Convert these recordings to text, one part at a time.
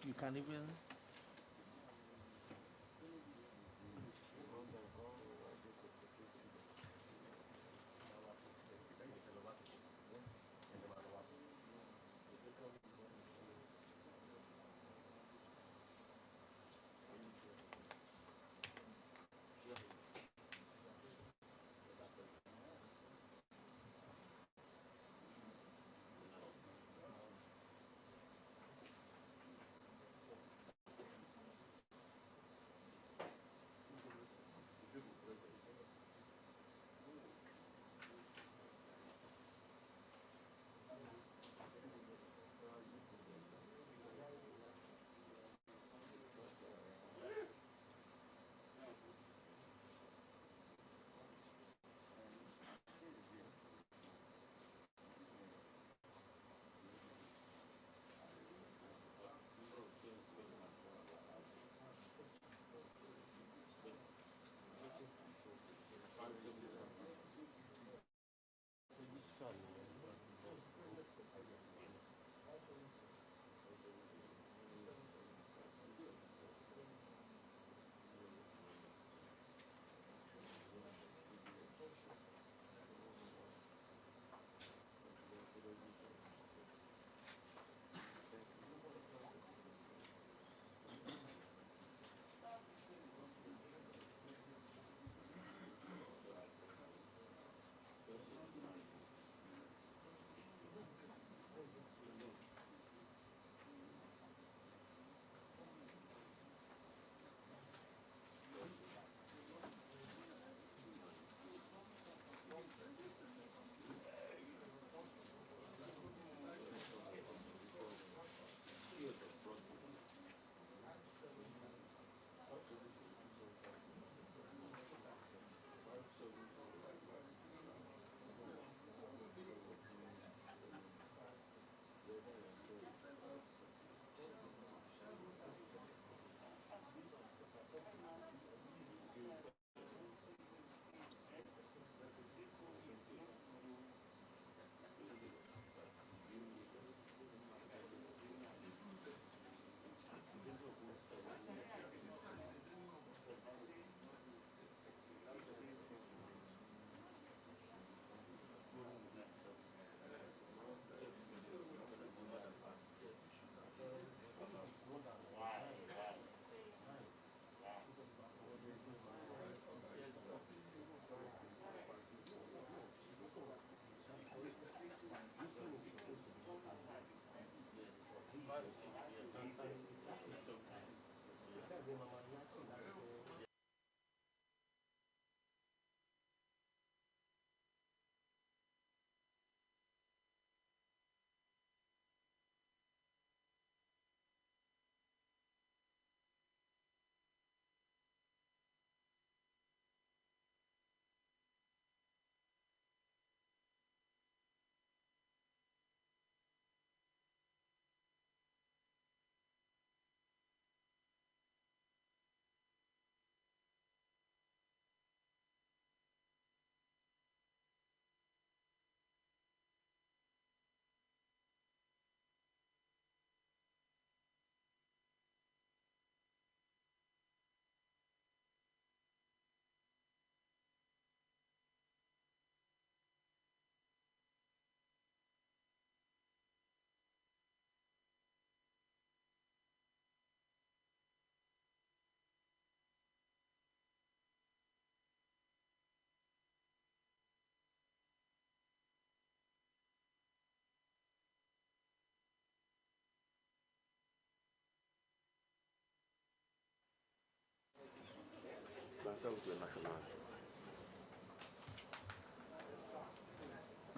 you can even.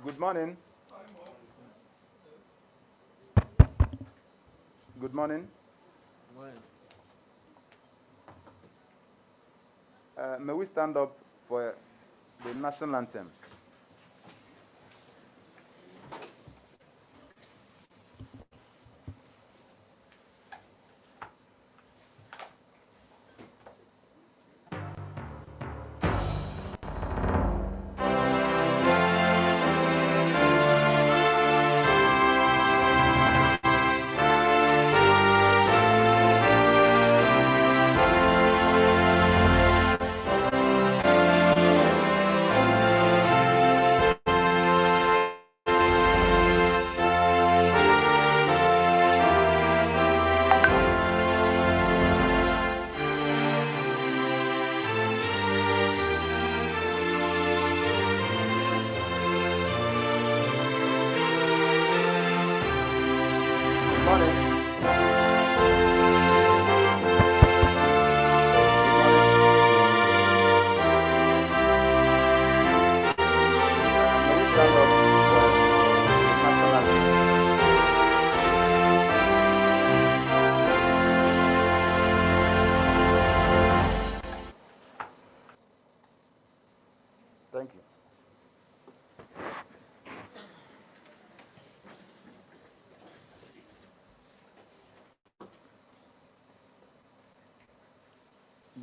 Good morning. Good morning. May we stand up for the national anthem?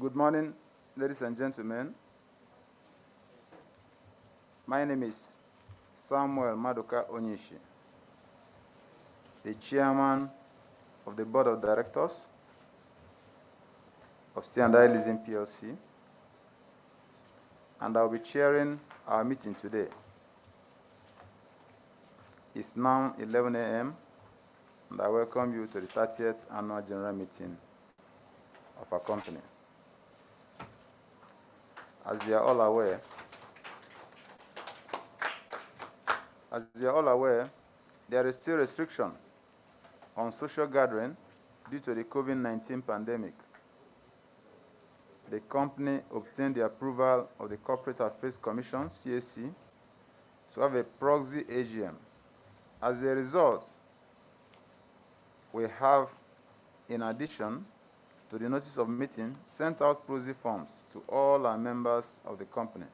Good morning, ladies and gentlemen. My name is Samuel Maduka Onyishi, the chairman of the board of directors of C&I LEASING PLC, and I'll be chairing our meeting today. It's now 11 a.m., and I welcome you to the 30th annual general meeting of our company. As you are all aware, there is still restriction on social gathering due to the COVID-19 pandemic. The company obtained the approval of the Corporate Affairs Commission, CAC, to have a proxy AGM. As a result, we have, in addition to the notice of meeting, sent out proxy forms to all our members of the company.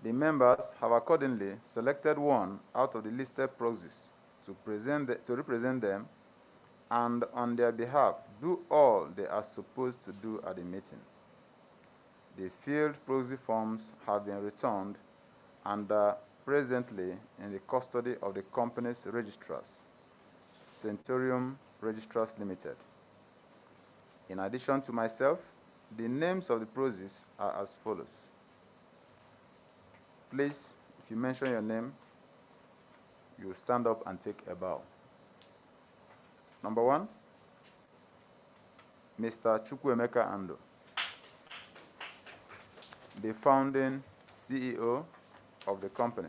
The members have accordingly selected one out of the listed proxies to represent them, and on their behalf do all they are supposed to do at the meeting. The filled proxy forms have been returned and are presently in the custody of the company's registrars, Centurium Registrars Limited. In addition to myself, the names of the proxies are as follows. Please, if you mention your name, you stand up and take a bow. Number 1, Mr. Chukwuemeka Ando, the founding CEO of the company.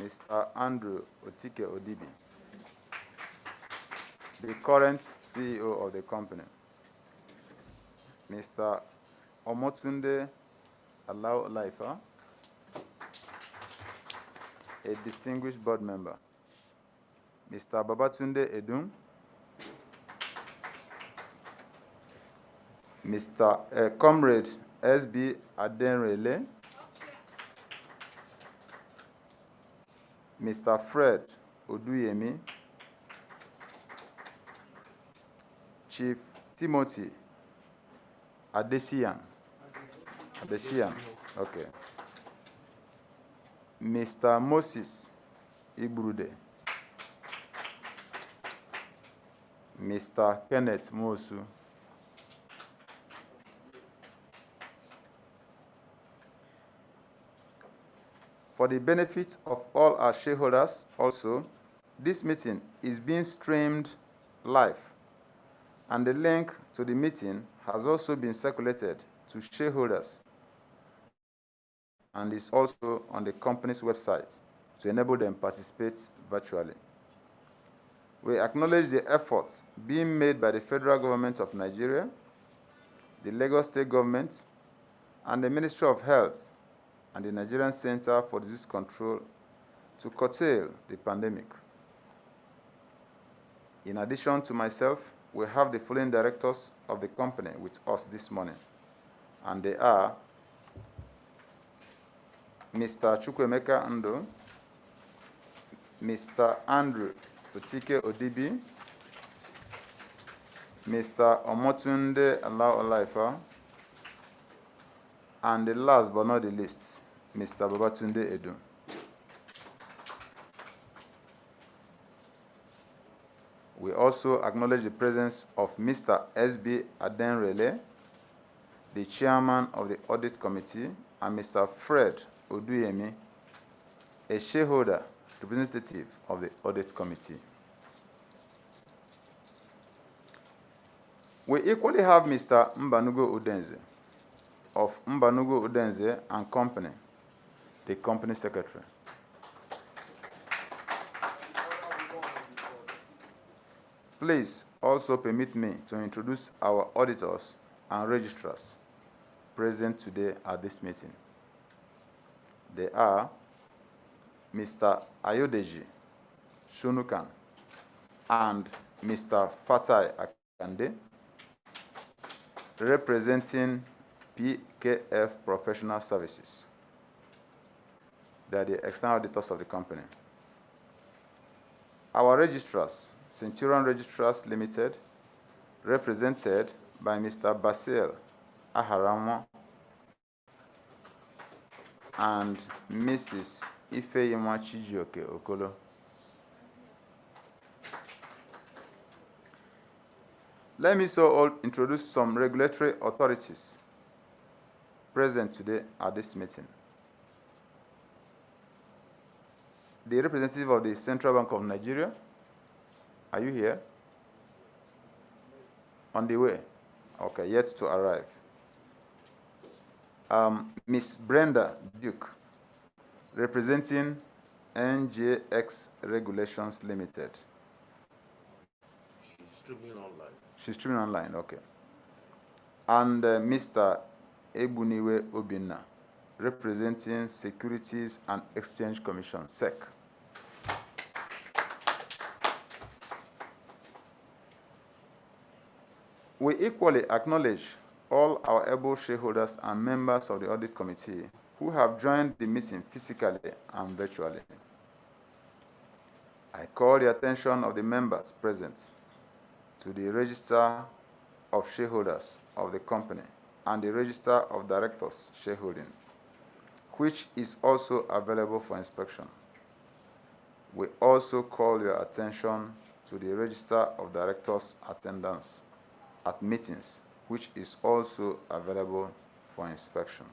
Mr. Andrew Otike Odibi, the current CEO of the company. Mr. Omotunde Alao Laifa, a distinguished board member. Mr. Babatunde Edun, Mr. Comrade S.B. Adenrele, Mr. Fred Oduyemi, Chief Timothy Adesian, okay. Mr. Moses Ibrude, Mr. Kenneth Mosu, for the benefit of all our shareholders also, this meeting is being streamed live, and the link to the meeting has also been circulated to shareholders and is also on the company's website to enable them participate virtually. We acknowledge the efforts being made by the federal government of Nigeria, the Lagos State government, and the Ministry of Health and the Nigerian Center for Disease Control to curtail the pandemic. In addition to myself, we have the following directors of the company with us this morning, and they are Mr. Chukwuemeka Ando, Mr. Andrew Otike Odibi, Mr. Omotunde Alao Olaifa, and the last but not the least, Mr. Babatunde Edun. We also acknowledge the presence of Mr. S.B. Adenrele, the chairman of the audit committee, and Mr. Fred Oduyemi, a shareholder representative of the audit committee. We equally have Mr. Mbanugo Udenze of Mbanugo Udenze and Company, the company secretary. Please also permit me to introduce our auditors and registrars present today at this meeting. They are Mr. Ayodeji Shunukan and Mr. Fatai Akande, representing PKF Professional Services. They are the external auditors of the company. Our registrars, Centurion Registrars Limited, represented by Mr. Basil Aharamo and Mrs. Ifeyinwa Chijioke Okolo. Let me so introduce some regulatory authorities present today at this meeting. The representative of the Central Bank of Nigeria, are you here? On the way? Okay, yet to arrive. Ms. Brenda Duke, representing NJX Regulations Limited. She's streaming online. She's streaming online, okay. And Mr. Ebuniwe Obinna, representing Securities and Exchange Commission, SEC. We equally acknowledge all our able shareholders and members of the Audit Committee who have joined the meeting physically and virtually. I call the attention of the members present to the Register of Shareholders of the company and the Register of Directors Shareholding, which is also available for inspection. We also call your attention to the Register of Directors Attendance at meetings, which is also available for inspection.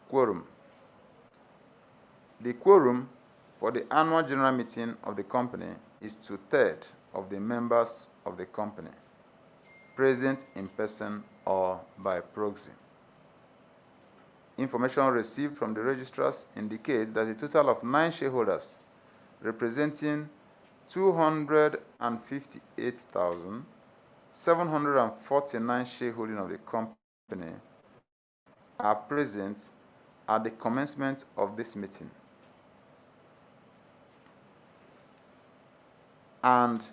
Quorum. The quorum for the annual general meeting of the company is 2/3 of the members of the company, present in person or by proxy. Information received from the registrars indicates that a total of 9 shareholders representing 258,749 shareholding of the company are present at the commencement of this meeting, and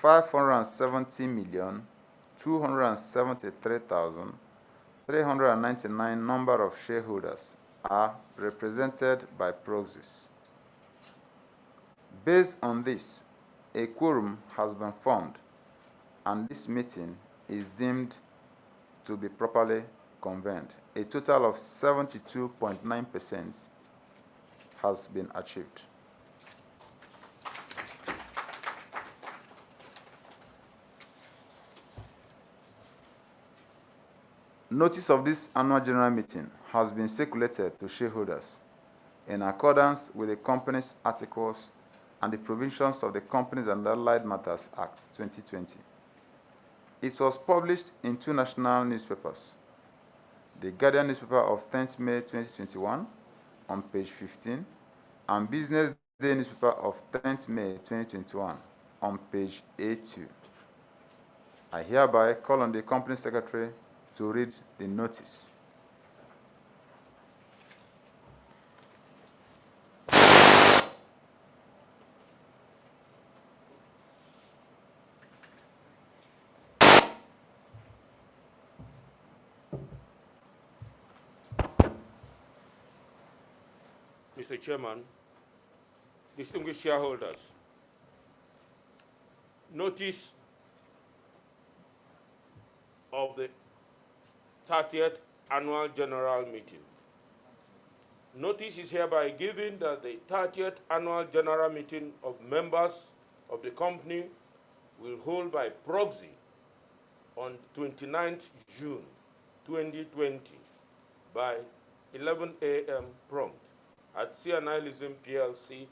570,273,399 number of shareholders are represented by proxies. Based on this, a quorum has been formed, and this meeting is deemed to be properly convened. A total of 72.9% has been achieved. Notice of this annual general meeting has been circulated to shareholders in accordance with the company's articles and the provisions of the Companies and Allied Matters Act 2020. It was published in 2 national newspapers, the Guardian newspaper of 10th May 2021 on page 15, and Business Day newspaper of 10th May 2021 on page 82. I hereby call on the company secretary to read the notice. Mr. Chairman, distinguished shareholders, notice of the 30th Annual General Meeting. Notice is hereby given that the 30th Annual General Meeting of members of the company will hold by proxy on 29th June 2020 by 11 a.m. prompt at C&I LEASING PLC,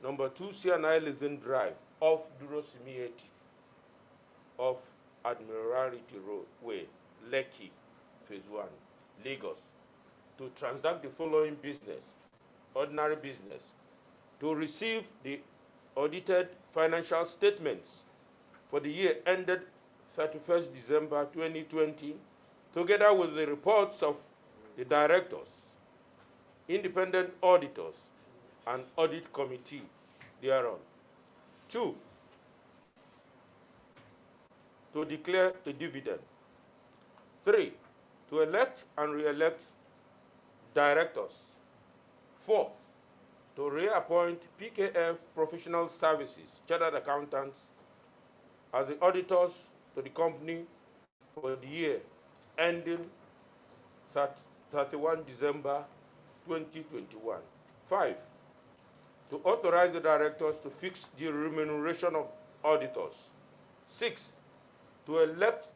number 2 C&I LEASING Drive, off Durosimieti, off Admiralty Way, Lekki, Phase 1, Lagos, to transact the following business: ordinary business, to receive the audited financial statements for the year ended 31st December 2020, together with the reports of the directors, independent auditors, and audit committee thereon. 2, to declare a dividend. 3, to elect and re-elect directors. 4, to reappoint PKF Professional Services Chartered Accountants as the auditors to the company for the year ending 31 December 2021. 5, to authorize the directors to fix the remuneration of auditors. 6, to elect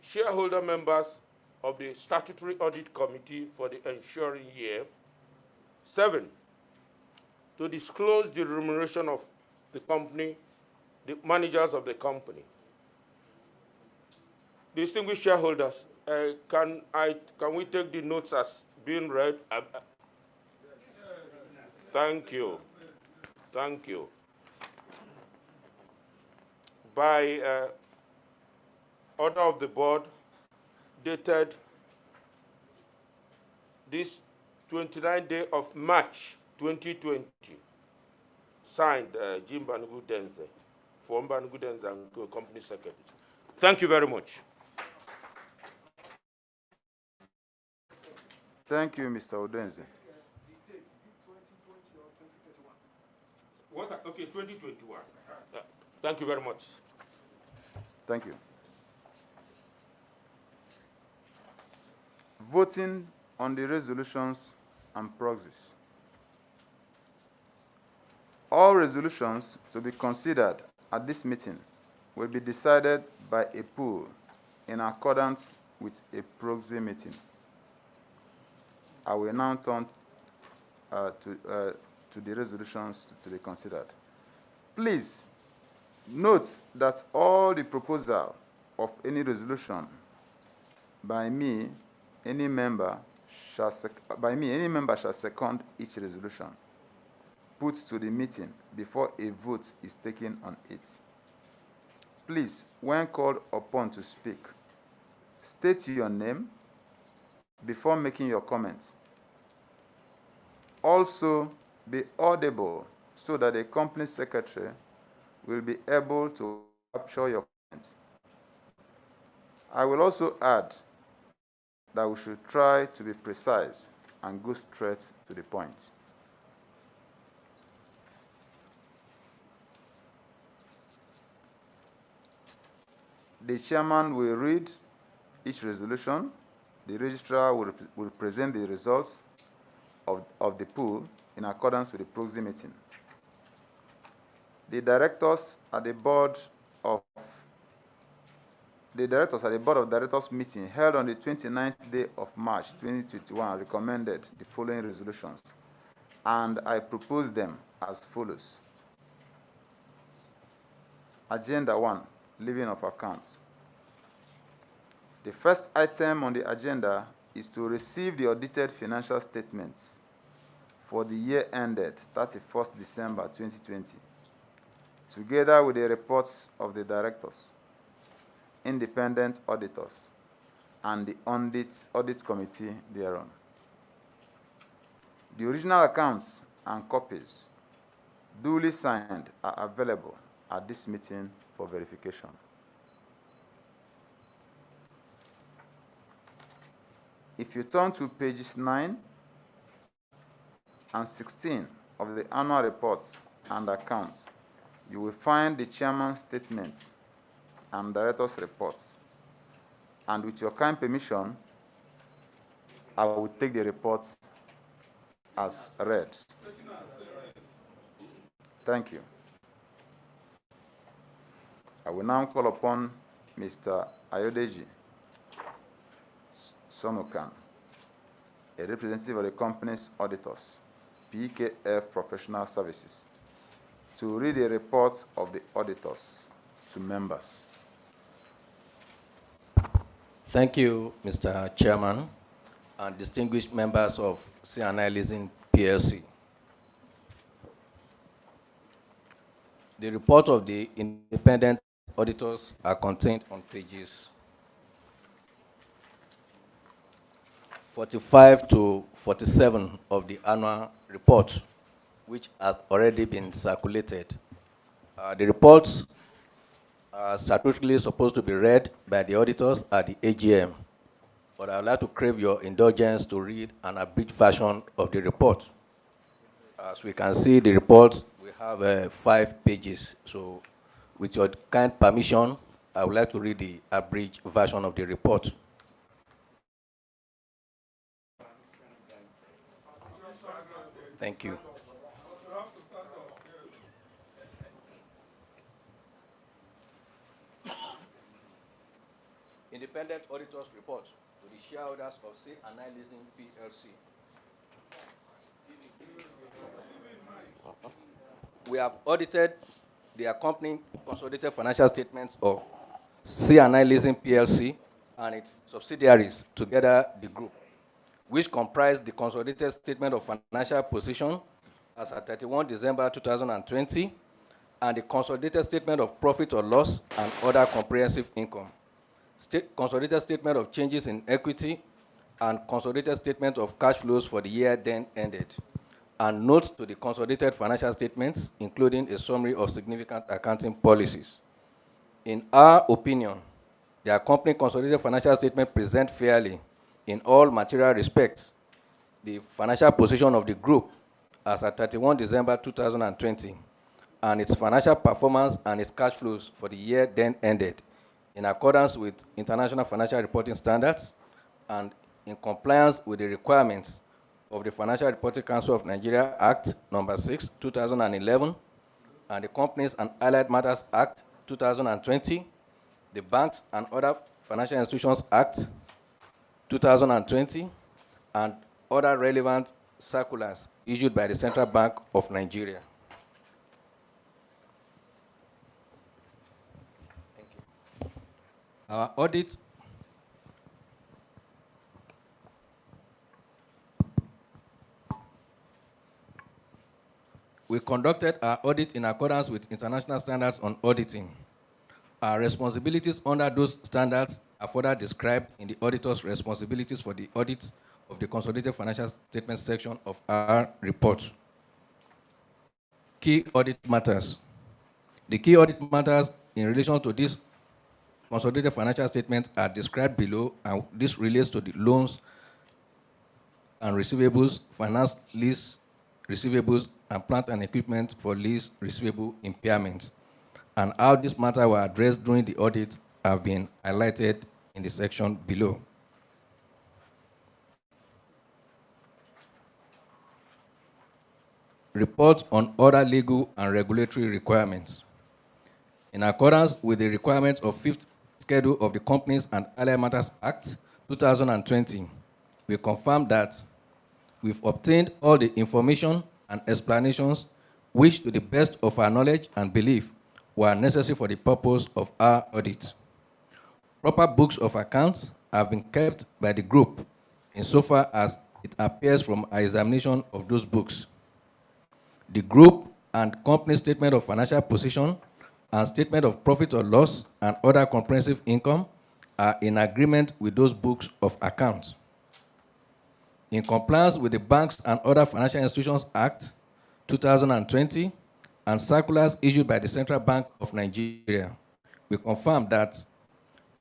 shareholder members of the Statutory Audit Committee for the ensuing year. 7, to disclose the remuneration of the company, the managers of the company. Distinguished shareholders, can we take the notes as being read? Thank you. Thank you. By order of the board, dated this 29th day of March 2020, signed Jim Banugu Denze, from Banugu Denze and Company Secretary. Thank you very much. Thank you, Mr. Odenze. What? Okay, 2021. Thank you very much. Thank you. Voting on the resolutions and proxies. All resolutions to be considered at this meeting will be decided by a poll in accordance with a proxy meeting. I will now turn to the resolutions to be considered. Please note that all the proposal of any resolution by me, any member shall second each resolution put to the meeting before a vote is taken on it. Please, when called upon to speak, state your name before making your comments. Also, be audible so that the company secretary will be able to capture your comments. I will also add that we should try to be precise and go straight to the point. The chairman will read each resolution. The registrar will present the results of the poll in accordance with the proxy meeting. The directors at the board of directors meeting held on the 29th day of March 2021 recommended the following resolutions, and I propose them as follows. Agenda 1, leaving of accounts. The first item on the agenda is to receive the audited financial statements for the year ended 31st December 2020, together with the reports of the directors, independent auditors, and the audit committee thereon. The original accounts and copies duly signed are available at this meeting for verification. If you turn to pages 9 and 16 of the annual reports and accounts, you will find the chairman's statements and director's reports. And with your kind permission, I will take the reports as read. Thank you. I will now call upon Mr. Ayodeji Sonokan, a representative of the company's auditors, PKF Professional Services, to read the report of the auditors to members. Thank you, Mr. Chairman, and distinguished members of C&I Leasing PLC. The report of the independent auditors are contained on pages 45 to 47 of the annual report, which has already been circulated. The reports are statutorily supposed to be read by the auditors at the AGM, but I would like to crave your indulgence to read an abridged version of the report. As we can see, the report, we have 5 pages. So with your kind permission, I would like to read the abridged version of the report. Thank you. Independent Auditor's Report to the shareholders of C&I Leasing PLC. We have audited the accompanying consolidated financial statements of C&I Leasing PLC and its subsidiaries, together the group, which comprise the consolidated statement of financial position as at 31 December 2020 and the consolidated statement of profit or loss and other comprehensive income, consolidated statement of changes in equity, and consolidated statement of cash flows for the year then ended, and notes to the consolidated financial statements, including a summary of significant accounting policies. In our opinion, the accompanying consolidated financial statement present fairly, in all material respects, the financial position of the group as at 31 December 2020, and its financial performance and its cash flows for the year then ended, in accordance with International Financial Reporting Standards and in compliance with the requirements of the Financial Reporting Council of Nigeria Act No. 6, 2011, and the Companies and Allied Matters Act 2020, the Banks and Other Financial Institutions Act 2020, and other relevant circulars issued by the Central Bank of Nigeria. Thank you. Our audit We conducted our audit in accordance with international standards on auditing. Our responsibilities under those standards are further described in the auditor's responsibilities for the audit of the consolidated financial statements section of our report. Key audit matters. The key audit matters in relation to this consolidated financial statements are described below, and this relates to the loans and receivables, finance lease receivables, and plant and equipment for lease receivable impairments. And how this matter were addressed during the audit have been highlighted in the section below. Reports on other legal and regulatory requirements. In accordance with the requirements of 5th Schedule of the Companies and Allied Matters Act 2020, we confirm that we've obtained all the information and explanations which, to the best of our knowledge and belief, were necessary for the purpose of our audit. Proper books of accounts have been kept by the group insofar as it appears from our examination of those books. The group and company statement of financial position and statement of profit or loss and other comprehensive income are in agreement with those books of accounts. In compliance with the Banks and Other Financial Institutions Act 2020 and circulars issued by the Central Bank of Nigeria, we confirm that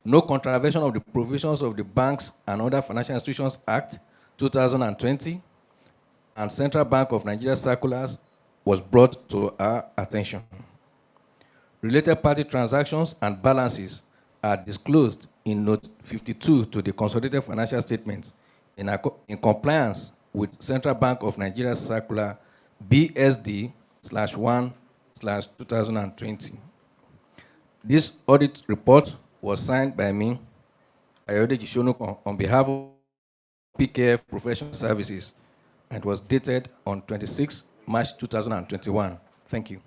no contravention of the provisions of the Banks and Other Financial Institutions Act 2020 and Central Bank of Nigeria circulars was brought to our attention. Related party transactions and balances are disclosed in Note 52 to the Consolidated Financial Statements in compliance with Central Bank of Nigeria Circular BSD/1/2020. This audit report was signed by me, Ayodeji Shonukon, on behalf of PKF Professional Services, and was dated on 26 March 2021. Thank you.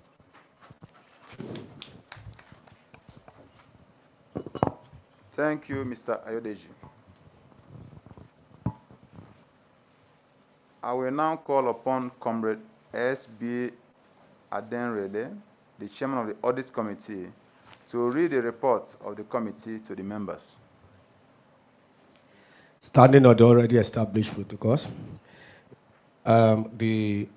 Thank you, Mr. Ayodeji. I will now call upon Comrade S.B. Adenrede, the chairman of the Audit Committee, to read the report of the committee to the members. Standing on the already established protocols, the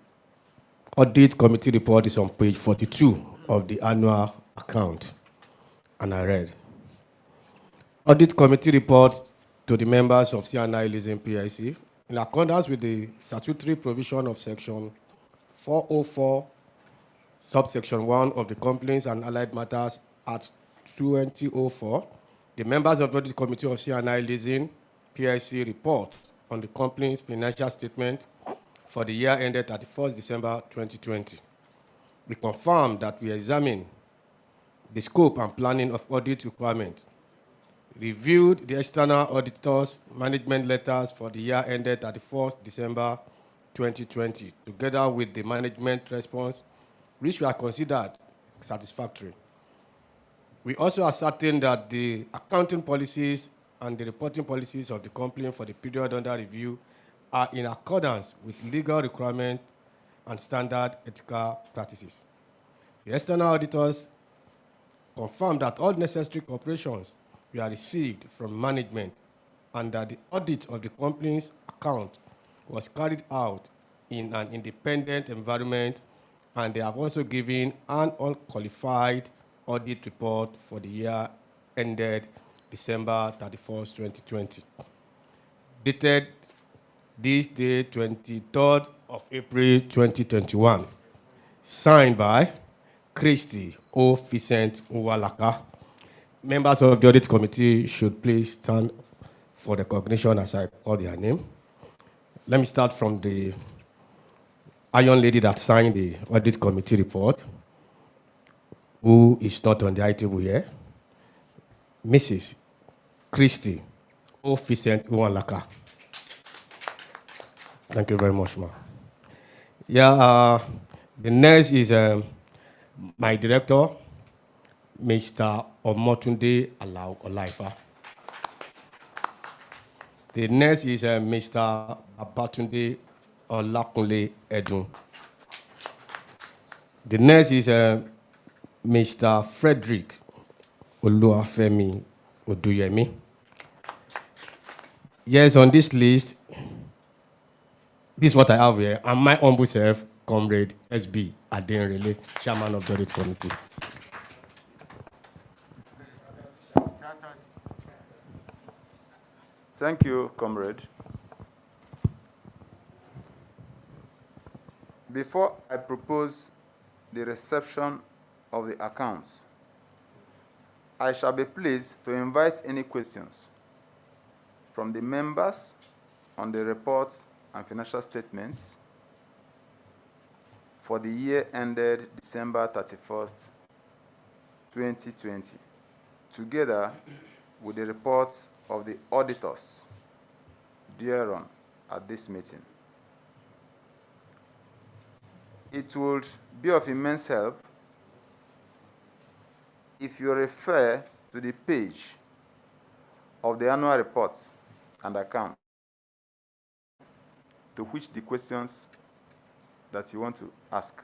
Audit Committee report is on page 42 of the annual account, and I read. Audit Committee report to the members of C&I Leasing PLC in accordance with the statutory provision of Section 404, subsection 1 of the Complaints and Allied Matters Act 2004, the members of the Audit Committee of C&I Leasing PLC report on the company's financial statement for the year ended 31st December 2020. We confirm that we examined the scope and planning of audit requirements, reviewed the external auditors' management letters for the year ended 31st December 2020, together with the management response, which were considered satisfactory. We also ascertained that the accounting policies and the reporting policies of the company for the period under review are in accordance with legal requirements and standard ethical practices. The external auditors confirmed that all necessary corporations were received from management and that the audit of the company's account was carried out in an independent environment, and they have also given an unqualified audit report for the year ended December 31st, 2020. Dated this day, 23rd of April 2021, signed by Christy O. Vincent Uwalaka. Members of the Audit Committee should please stand for the recognition as I call their name. Let me start from the iron lady that signed the Audit Committee report, who is not on the high table here, Mrs. Christy O. Vincent Uwalaka. Thank you very much, ma'am. Yeah, the next is my director, Mr. Omotunde Alau Olaifa. The next is Mr. Abatunde Olakunle Edun. The next is Mr. Frederick Oluwafemi Oduyemi. Yes, on this list, this is what I have here, and my humble self, Comrade SB Adenrele, Chairman of the Audit Committee. Thank you, comrade. Before I propose the reception of the accounts, I shall be pleased to invite any questions from the members on the reports and financial statements for the year ended December 31st, 2020, together with the reports of the auditors thereon at this meeting. It would be of immense help if you refer to the page of the annual reports and account to which the questions that you want to ask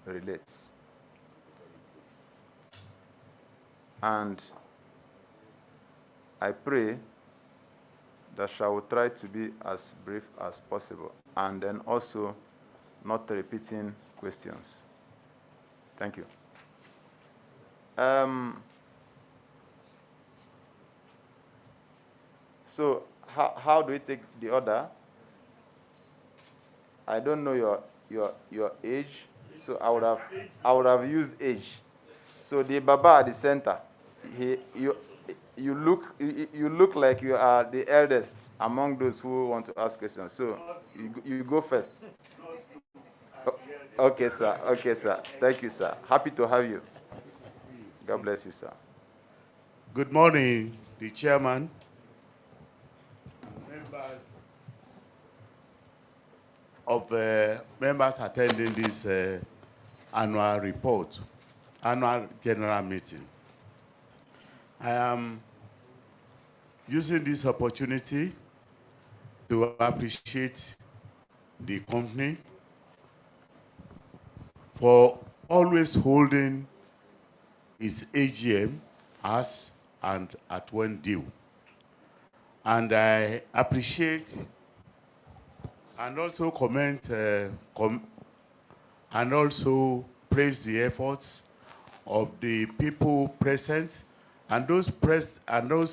relates. And I pray that I will try to be as brief as possible, and then also not repeating questions. Thank you. So how do we take the order? I don't know your age, so I would have used age. So the Baba at the center, you look like you are the eldest among those who want to ask questions. So you go first. Okay, sir. Okay, sir. Thank you, sir. Happy to have you. God bless you, sir. Good morning, the chairman, members attending this annual report, annual general meeting. I am using this opportunity to appreciate the company for always holding its AGM as and at when due. And I appreciate and also comment and also praise the efforts of the people present and those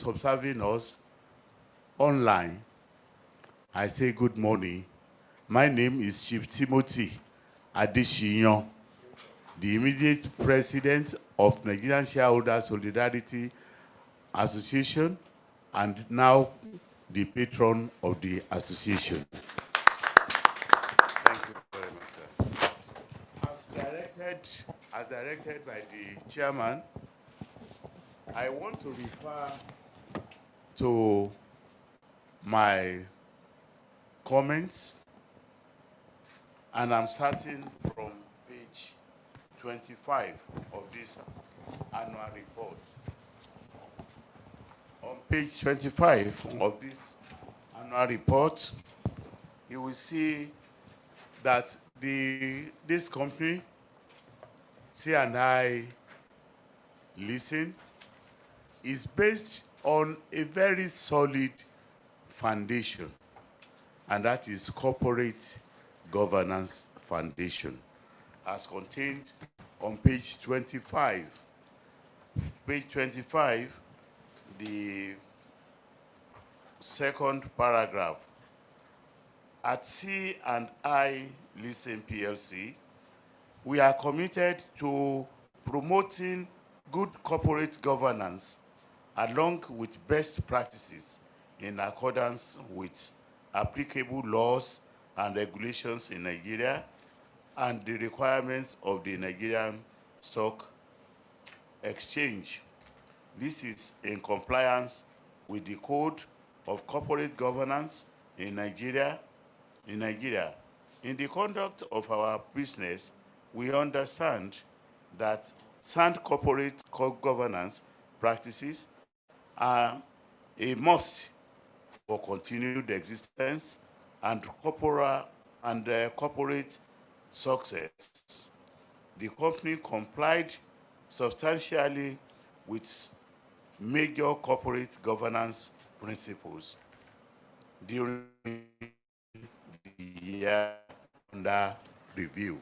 observing us online. I say good morning. My name is Chief Timothy Adesina, the immediate president of Nigerian Shareholders Solidarity Association, and now the patron of the association. Thank you very much, sir. As directed by the chairman, I want to refer to my comments, and I'm starting from page 25 of this annual report. On page 25 of this annual report, you will see that this company, C&I Leasing, is based on a very solid foundation, and that is corporate governance foundation, as contained on page 25. Page 25, the second paragraph. At C&I Leasing PLC, we are committed to promoting good corporate governance along with best practices in accordance with applicable laws and regulations in Nigeria and the requirements of the Nigerian Stock Exchange. This is in compliance with the Code of Corporate Governance in Nigeria. In the conduct of our business, we understand that sound corporate governance practices are a must for continued existence and corporate success. The company complied substantially with major corporate governance principles during the year under review.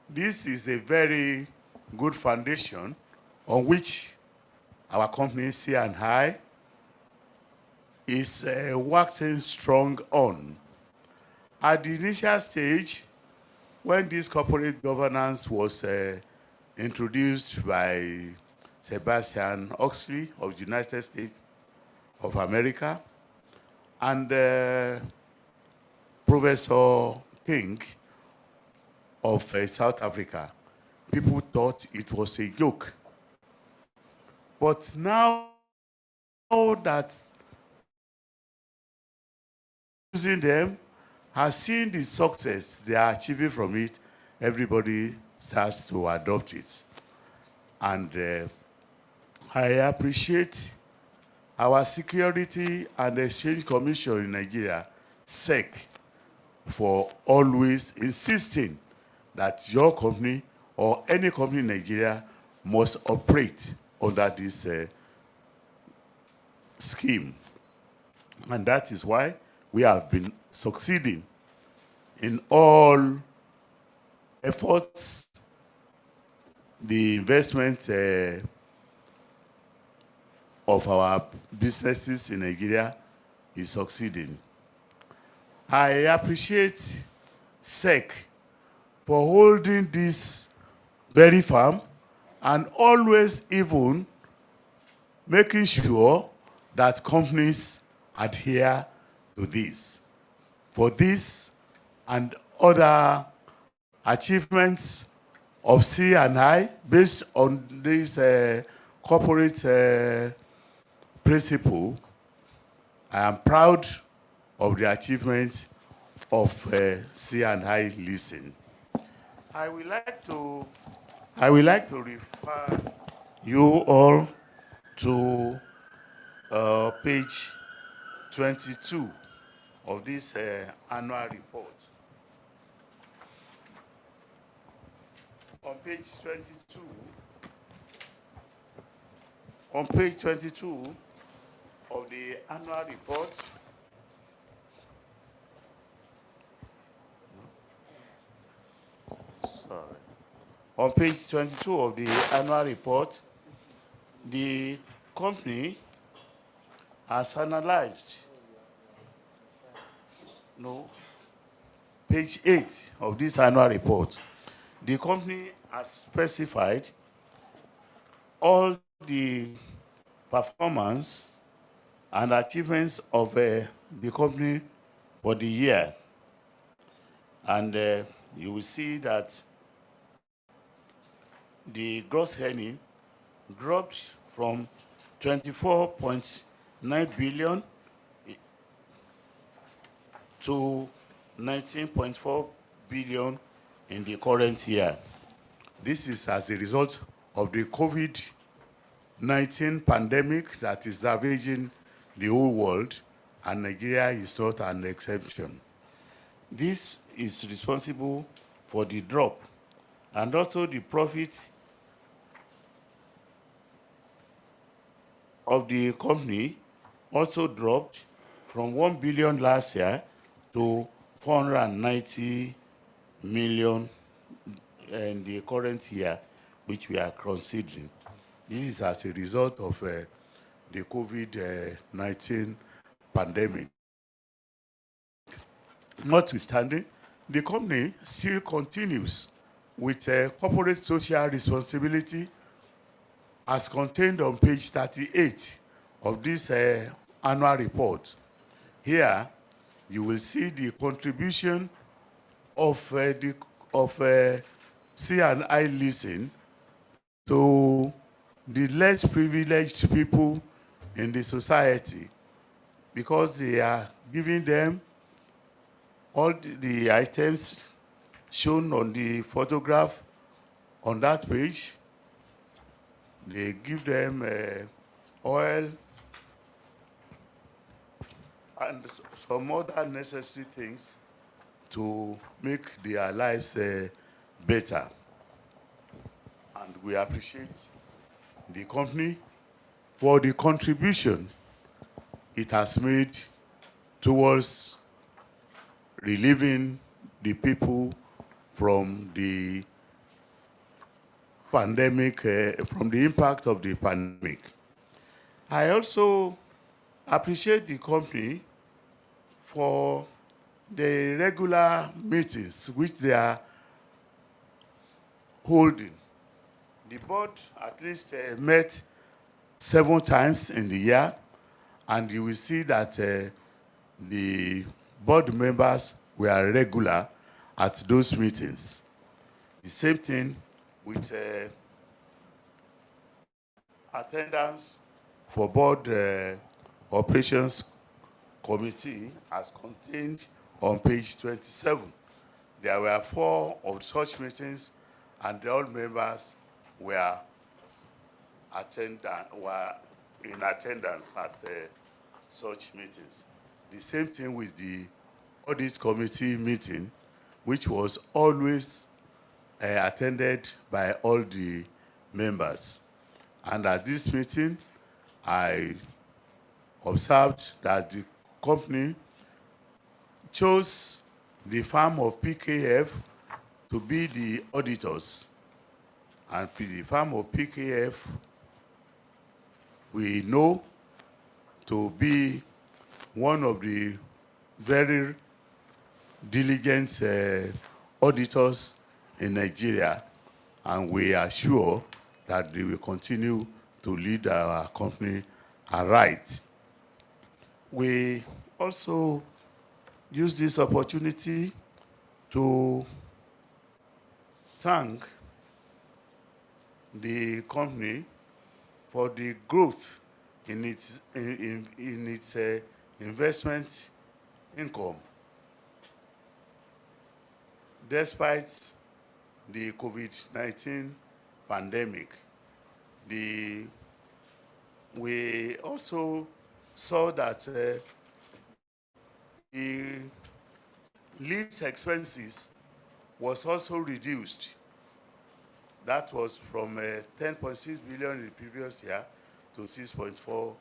This is a very good foundation on which our company C&I is waxing strong on. At the initial stage, when this corporate governance was introduced by Sebastian Oxley of the United States of America and Professor King of South Africa, people thought it was a joke. But now that using them has seen the success they are achieving from it, everybody starts to adopt it. And I appreciate our Security and Exchange Commission in Nigeria, SEC, for always insisting that your company or any company in Nigeria must operate under this scheme. And that is why we have been succeeding in all efforts. The investment of our businesses in Nigeria is succeeding. I appreciate SEC for holding this very firm and always even making sure that companies adhere to this. For this and other achievements of C&I based on this corporate principle, I am proud of the achievements of C&I Leasing. I would like to refer you all to page 22 of this annual report. On page 22 of the annual report, on page 22 of the annual report, the company has analyzed, page 8 of this annual report, the company has specified all the performance and achievements of the company for the year. And you will see that the gross earning dropped from 24.9 billion to 19.4 billion in the current year. This is as a result of the COVID-19 pandemic that is ravaging the whole world, and Nigeria is not an exception. This is responsible for the drop, and also the profit of the company also dropped from 1 billion last year to 490 million in the current year, which we are considering. This is as a result of the COVID-19 pandemic. Notwithstanding, the company still continues with corporate social responsibility as contained on page 38 of this annual report. Here, you will see the contribution of C&I Leasing to the less privileged people in the society, because they are giving them all the items shown on the photograph on that page. They give them oil and some other necessary things to make their lives better. And we appreciate the company for the contribution it has made towards relieving the people from the pandemic, from the impact of the pandemic. I also appreciate the company for the regular meetings which they are holding. The board at least met 7 times in the year, and you will see that the board members were regular at those meetings. The same thing with attendance for board operations committee as contained on page 27. There were 4 of such meetings, and all members were in attendance at such meetings. The same thing with the audit committee meeting, which was always attended by all the members. And at this meeting, I observed that the company chose the firm of PKF to be the auditors. And the firm of PKF, we know to be one of the very diligent auditors in Nigeria, and we are sure that they will continue to lead our company aright. We also use this opportunity to thank the company for the growth in its investment income. Despite the COVID-19 pandemic, we also saw that the lease expenses was also reduced. That was from 10.6 billion in the previous year to 6.4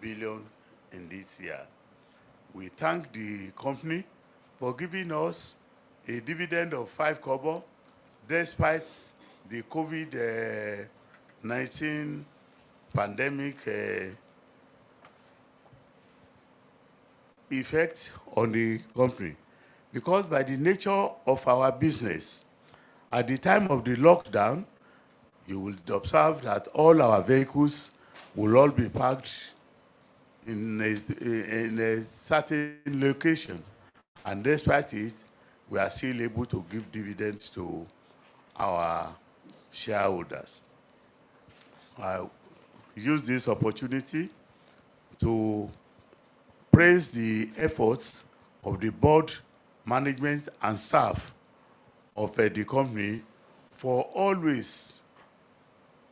billion in this year. We thank the company for giving us a dividend of 5 kobo despite the COVID-19 pandemic effect on the company. because by the nature of our business, at the time of the lockdown, you will observe that all our vehicles will all be parked in a certain location. And despite it, we are still able to give dividends to our shareholders. I use this opportunity to praise the efforts of the board, management, and staff of the company for always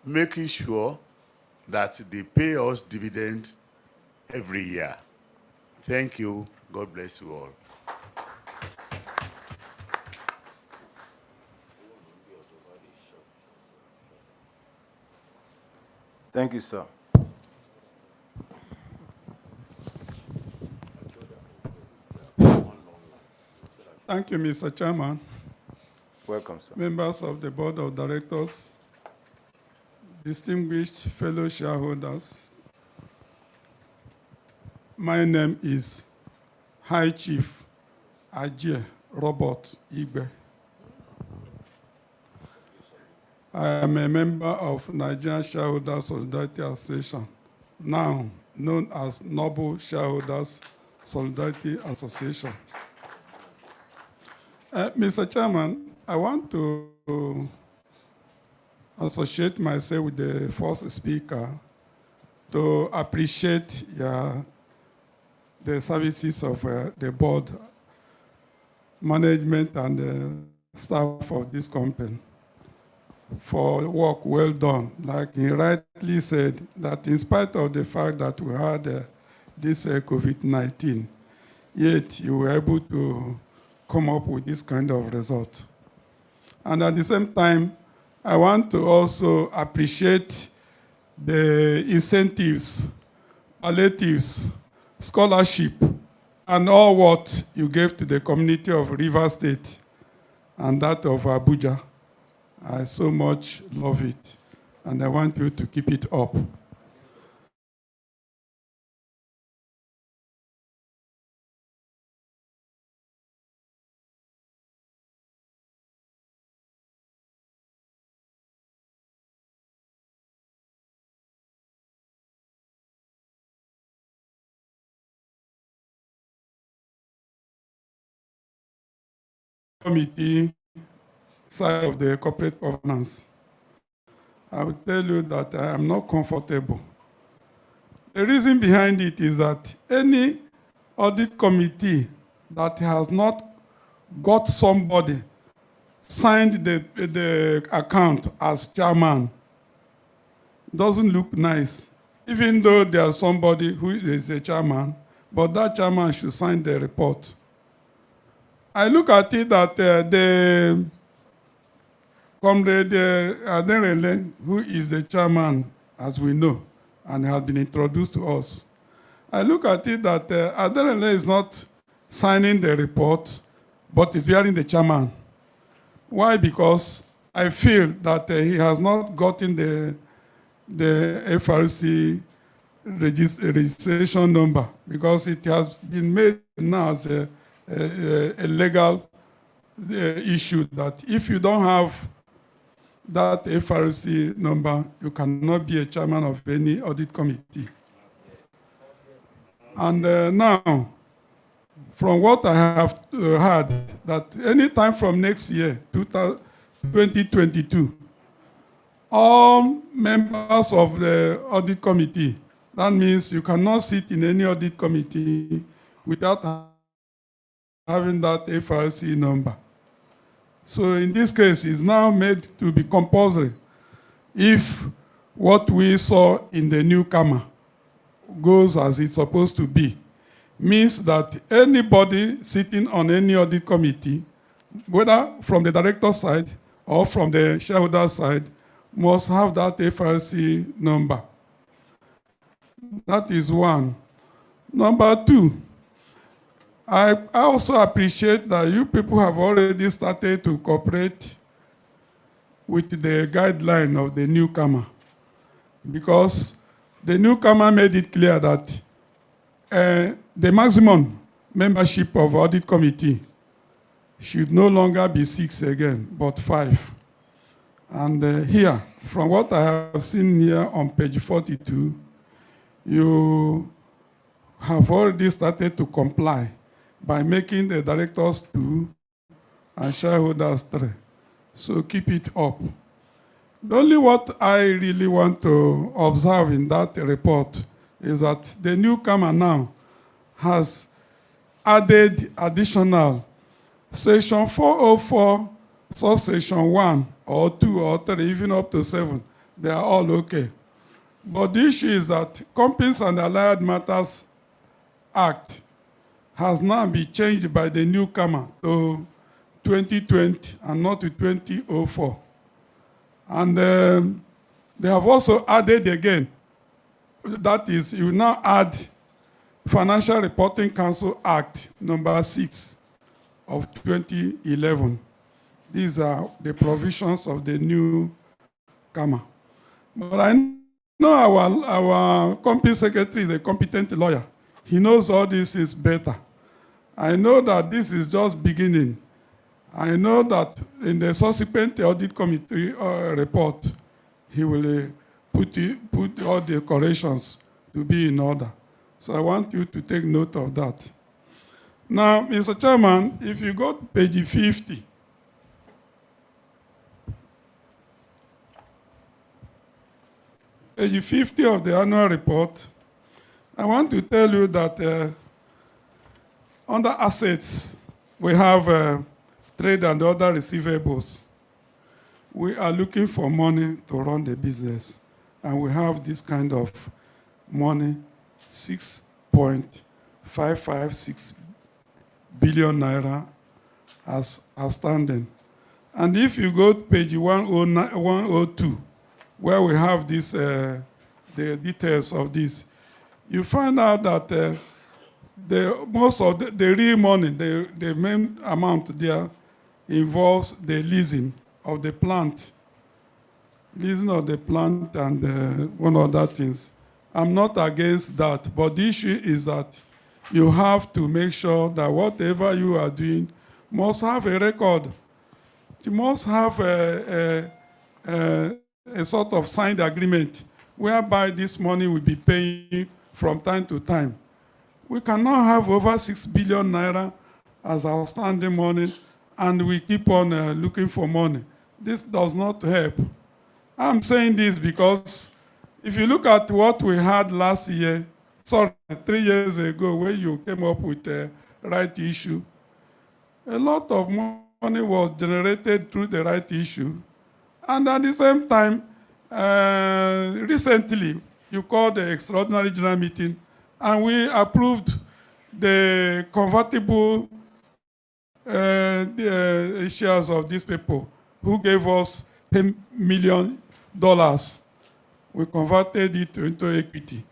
making sure that they pay us dividend every year. Thank you. God bless you all. Thank you, sir. Thank you, Mr. Chairman, Welcome, sir. members of the Board of Directors, distinguished fellow shareholders. My name is High Chief Ajie Robert Igbe. I am a member of Nigerian Shareholders Solidarity Association, now known as Noble Shareholders Solidarity Association. Mr. Chairman, I want to associate myself with the first speaker to appreciate the services of the board, management, and the staff of this company for work well done. Like he rightly said, that in spite of the fact that we had this COVID-19, yet you were able to come up with this kind of result. And at the same time, I want to also appreciate the incentives, palliatives, scholarship, and all what you gave to the community of Rivers State and that of Abuja. I so much love it, and I want you to keep it up. Committee side of the corporate governance, I will tell you that I am not comfortable. The reason behind it is that any audit committee that has not got somebody signed the account as chairman doesn't look nice, even though there's somebody who is a chairman, but that chairman should sign the report. I look at it that the Comrade Aderele, who is the chairman, as we know, and has been introduced to us, I look at it that Aderele is not signing the report, but is bearing the chairman. Why? Because I feel that he has not gotten the FRC registration number, because it has been made now as a legal issue that if you don't have that FRC number, you cannot be a chairman of any audit committee. And now, from what I have heard, that anytime from next year, 2022, all members of the audit committee, that means you cannot sit in any audit committee without having that FRC number. So in this case, it's now made to be compulsory. If what we saw in the newcomer goes as it's supposed to be, means that anybody sitting on any audit committee, whether from the director side or from the shareholder side, must have that FRC number. That is one. Number two, I also appreciate that you people have already started to cooperate with the guideline of the newcomer, because the newcomer made it clear that the maximum membership of audit committee should no longer be 6 again, but 5. And here, from what I have seen here on page 42, you have already started to comply by making the directors 2 and shareholders 3. So keep it up. The only what I really want to observe in that report is that the newcomer now has added additional section 404, subsection 1 or 2 or 3, even up to 7. They are all okay. But the issue is that Companies and Allied Matters Act has now been changed by the newcomer to 2020 and not to 2004. And they have also added again, that is, you now add Financial Reporting Council Act number 6 of 2011. These are the provisions of the new newcomer. But I know our company secretary is a competent lawyer. He knows all this is better. I know that this is just beginning. I know that in the subsequent audit committee report, he will put all the corrections to be in order. So I want you to take note of that. Now, Mr. Chairman, if you go to page 50, page 50 of the annual report, I want to tell you that under assets, we have trade and other receivables. We are looking for money to run the business, and we have this kind of money, 6.556 billion naira as outstanding. And if you go to page 102, where we have this, the details of this, you find out that most of the real money, the main amount there involves the leasing of the plant. Leasing of the plant and one other things. I'm not against that, but the issue is that you have to make sure that whatever you are doing must have a record. You must have a sort of signed agreement whereby this money will be paying from time to time. We cannot have over 6 billion naira as outstanding money, and we keep on looking for money. This does not help. I'm saying this because if you look at what we had last year, 3 years ago, when you came up with a right issue, a lot of money was generated through the right issue. And at the same time, recently, you called the extraordinary general meeting, and we approved the convertible shares of these people who gave us $10 million. We converted it into equity.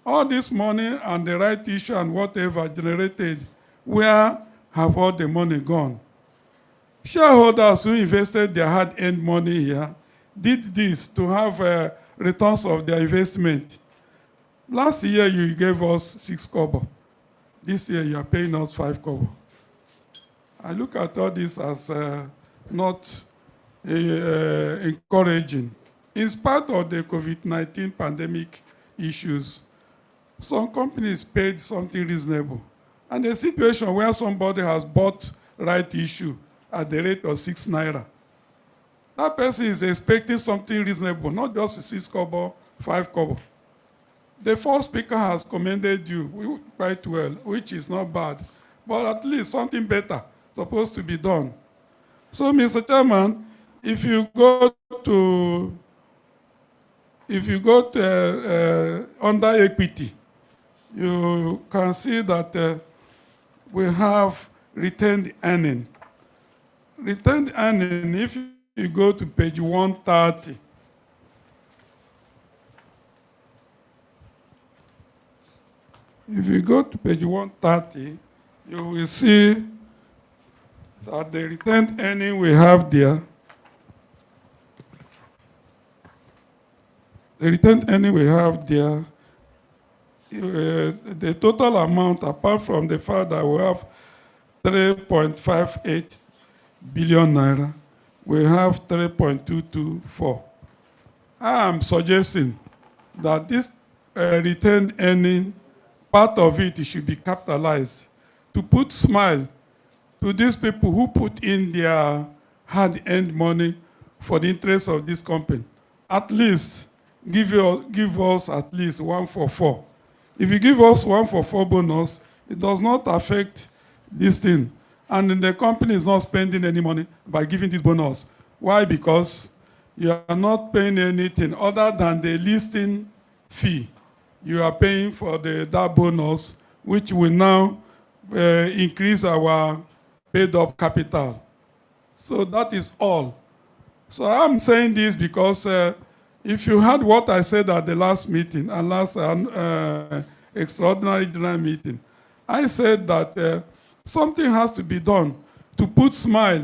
All this money and the right issue and whatever generated, where have all the money gone? Shareholders who invested their hard-earned money here did this to have returns of their investment. Last year, you gave us 6 kobo. This year, you are paying us 5 kobo. I look at all this as not encouraging. In spite of the COVID-19 pandemic issues, some companies paid something reasonable. And a situation where somebody has bought right issue at the rate of 6 naira, that person is expecting something reasonable, not just 6 kobo, 5 kobo. The first speaker has commended you quite well, which is not bad, but at least something better supposed to be done. So, Mr. Chairman, if you go to under equity, you can see that we have retained earning. Retained earning, if you go to page 130, if you go to page 130, you will see that the retained earning we have there, the total amount, apart from the fact that we have 3.58 billion naira. We have 3.224. I am suggesting that this retained earning, part of it should be capitalized to put smile to these people who put in their hard-earned money for the interest of this company. At least give us at least 1 for 4. If you give us 1 for 4 bonus, it does not affect this thing. And the company is not spending any money by giving this bonus. Why? Because you are not paying anything other than the listing fee. You are paying for that bonus, which will now increase our paid up capital. So that is all. So I'm saying this because if you heard what I said at the last meeting and last extraordinary general meeting, I said that something has to be done to put smile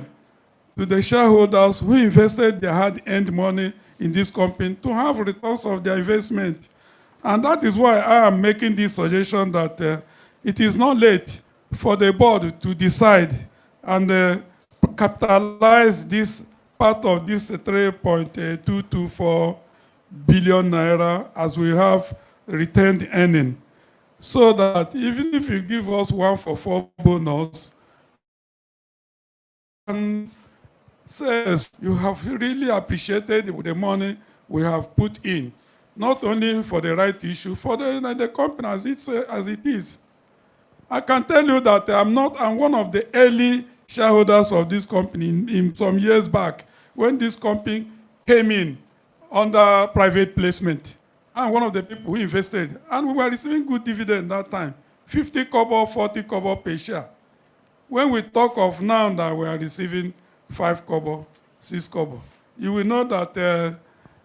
to the shareholders who invested their hard-earned money in this company to have returns of their investment. And that is why I am making this suggestion that it is not late for the board to decide and capitalize this part of this 3.224 billion naira as we have retained earning. So that even if you give us 1 for 4 bonus, and says you have really appreciated the money we have put in, not only for the right issue, for the company as it is. I can tell you that I'm one of the early shareholders of this company in some years back when this company came in under private placement. I'm one of the people who invested, and we were receiving good dividend that time, 50 kobo, 40 kobo per share. When we talk of now that we are receiving 5 kobo, 6 kobo, you will know that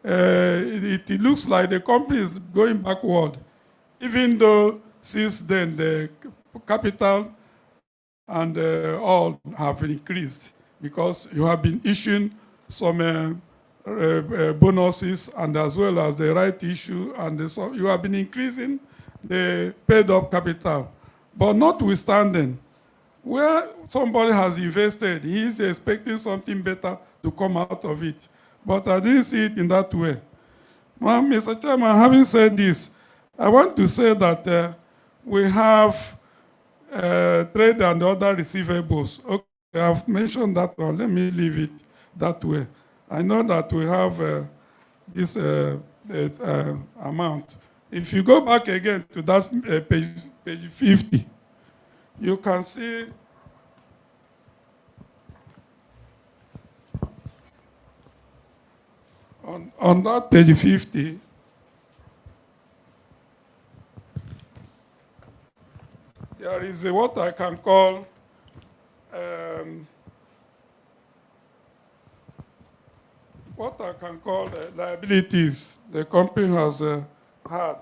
it looks like the company is going backward, even though since then the capital and all have increased because you have been issuing some bonuses and as well as the right issue, and so you have been increasing the paid up capital. But notwithstanding, where somebody has invested, he is expecting something better to come out of it. But I didn't see it in that way. Well, Mr. Chairman, having said this, I want to say that we have trade and other receivables. Okay, I've mentioned that one. Let me leave it that way. I know that we have this amount. If you go back again to that page 50, you can see on that page 50, there is what I can call liabilities the company has had,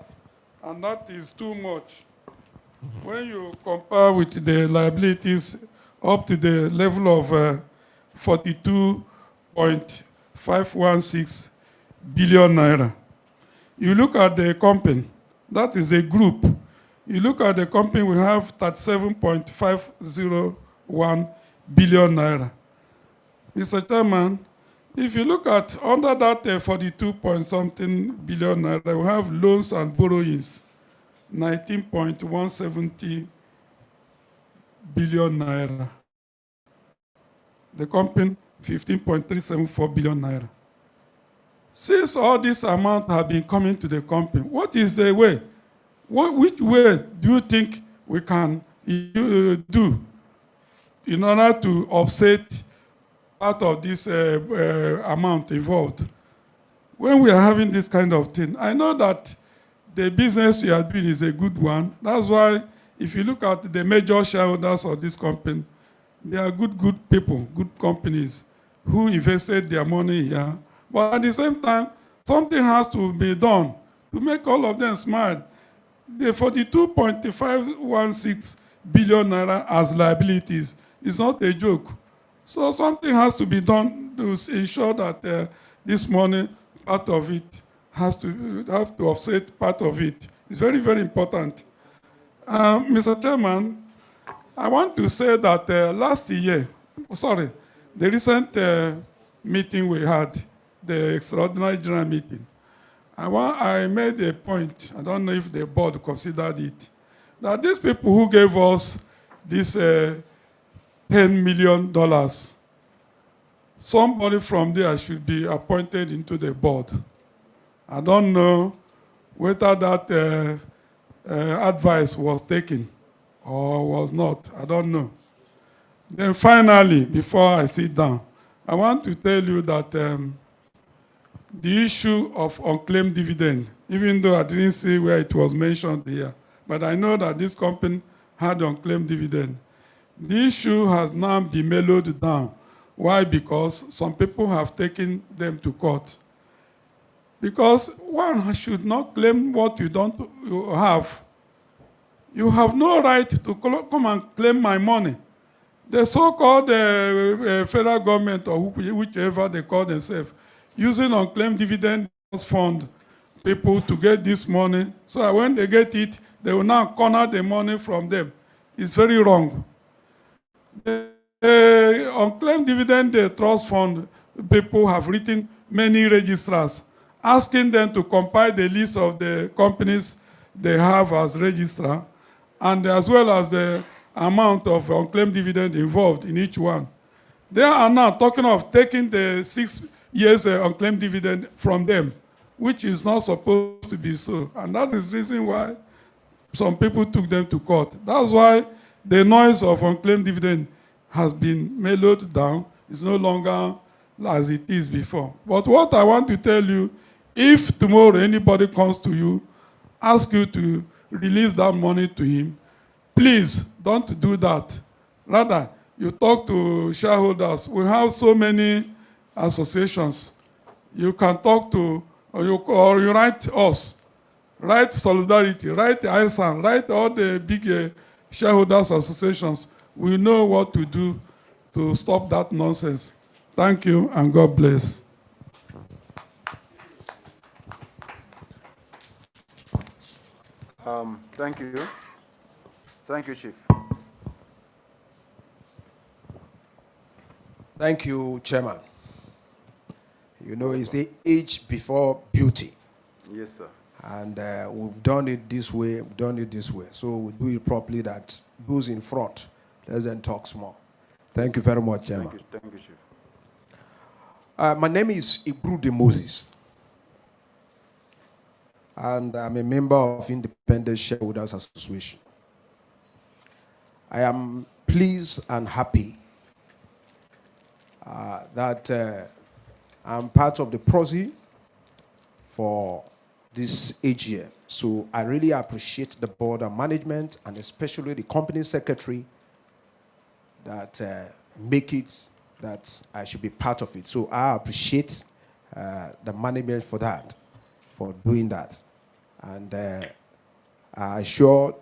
and that is too much. When you compare with the liabilities up to the level of 42.516 billion naira, you look at the company, that is a group. You look at the company, we have 37.501 billion naira. Mr. Chairman, if you look at under that 42 point something billion naira, we have loans and borrowings, 19.170 billion naira. The company, 15.374 billion naira. Since all this amount have been coming to the company, what is the way? Which way do you think we can do in order to offset part of this amount involved? When we are having this kind of thing, I know that the business you are doing is a good one. That's why if you look at the major shareholders of this company, they are good people, good companies who invested their money here. But at the same time, something has to be done to make all of them smile. The 42.516 billion naira as liabilities is not a joke. So something has to be done to ensure that this money, part of it, have to offset part of it. It's very, very important. Mr. Chairman, I want to say that The recent meeting we had, the extraordinary general meeting, I made a point, I don't know if the board considered it, that these people who gave us this $10 million, somebody from there should be appointed into the board. I don't know whether that advice was taken or was not. I don't know. Then finally, before I sit down, I want to tell you that the issue of unclaimed dividend, even though I didn't see where it was mentioned here, but I know that this company had unclaimed dividend. The issue has now been mellowed down. Why? Because some people have taken them to court. Because one should not claim what you don't have. You have no right to come and claim my money. The so-called federal government, or whichever they call themselves, using unclaimed dividend fund people to get this money, so that when they get it, they will now corner the money from them. It's very wrong. The unclaimed dividend trust fund people have written many registrars, asking them to compile the list of the companies they have as registrar, and as well as the amount of unclaimed dividend involved in each one. They are now talking of taking the 6 years unclaimed dividend from them, which is not supposed to be so. And that is the reason why some people took them to court. That's why the noise of unclaimed dividend has been mellowed down. It's no longer as it is before. But what I want to tell you, if tomorrow anybody comes to you, ask you to release that money to him, please don't do that. Rather, you talk to shareholders. We have so many associations. You can talk to, or you write us, write Solidarity, write ISAN, write all the big shareholders associations. We know what to do to stop that nonsense. Thank you, and God bless. Thank you. Thank you, Chief. Thank you, Chairman. You know, it's the age before beauty. Yes, sir. And we've done it this way, we've done it this way. So we do it properly that those in front, let them talk small. Thank you very much, Chairman. Thank you, Chief. My name is Ibrude Moses. And I'm a member of Independent Shareholders Association. I am pleased and happy that I'm part of the proxy for this AGM. So I really appreciate the board and management, and especially the company secretary that make it that I should be part of it. So I appreciate the management for that, for doing that. And I assure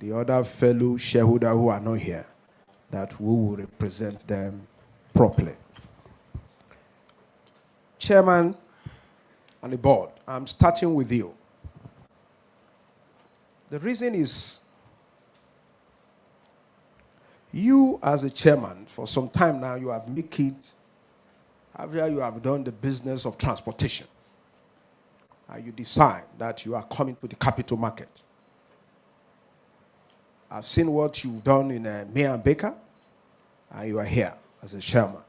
the other fellow shareholders who are not here that we will represent them properly. Chairman and the board, I'm starting with you. The reason is you as a chairman, for some time now, you have made it, after you have done the business of transportation, and you decide that you are coming to the capital market. I've seen what you've done in Mayor and Baker, and you are here as a chairman.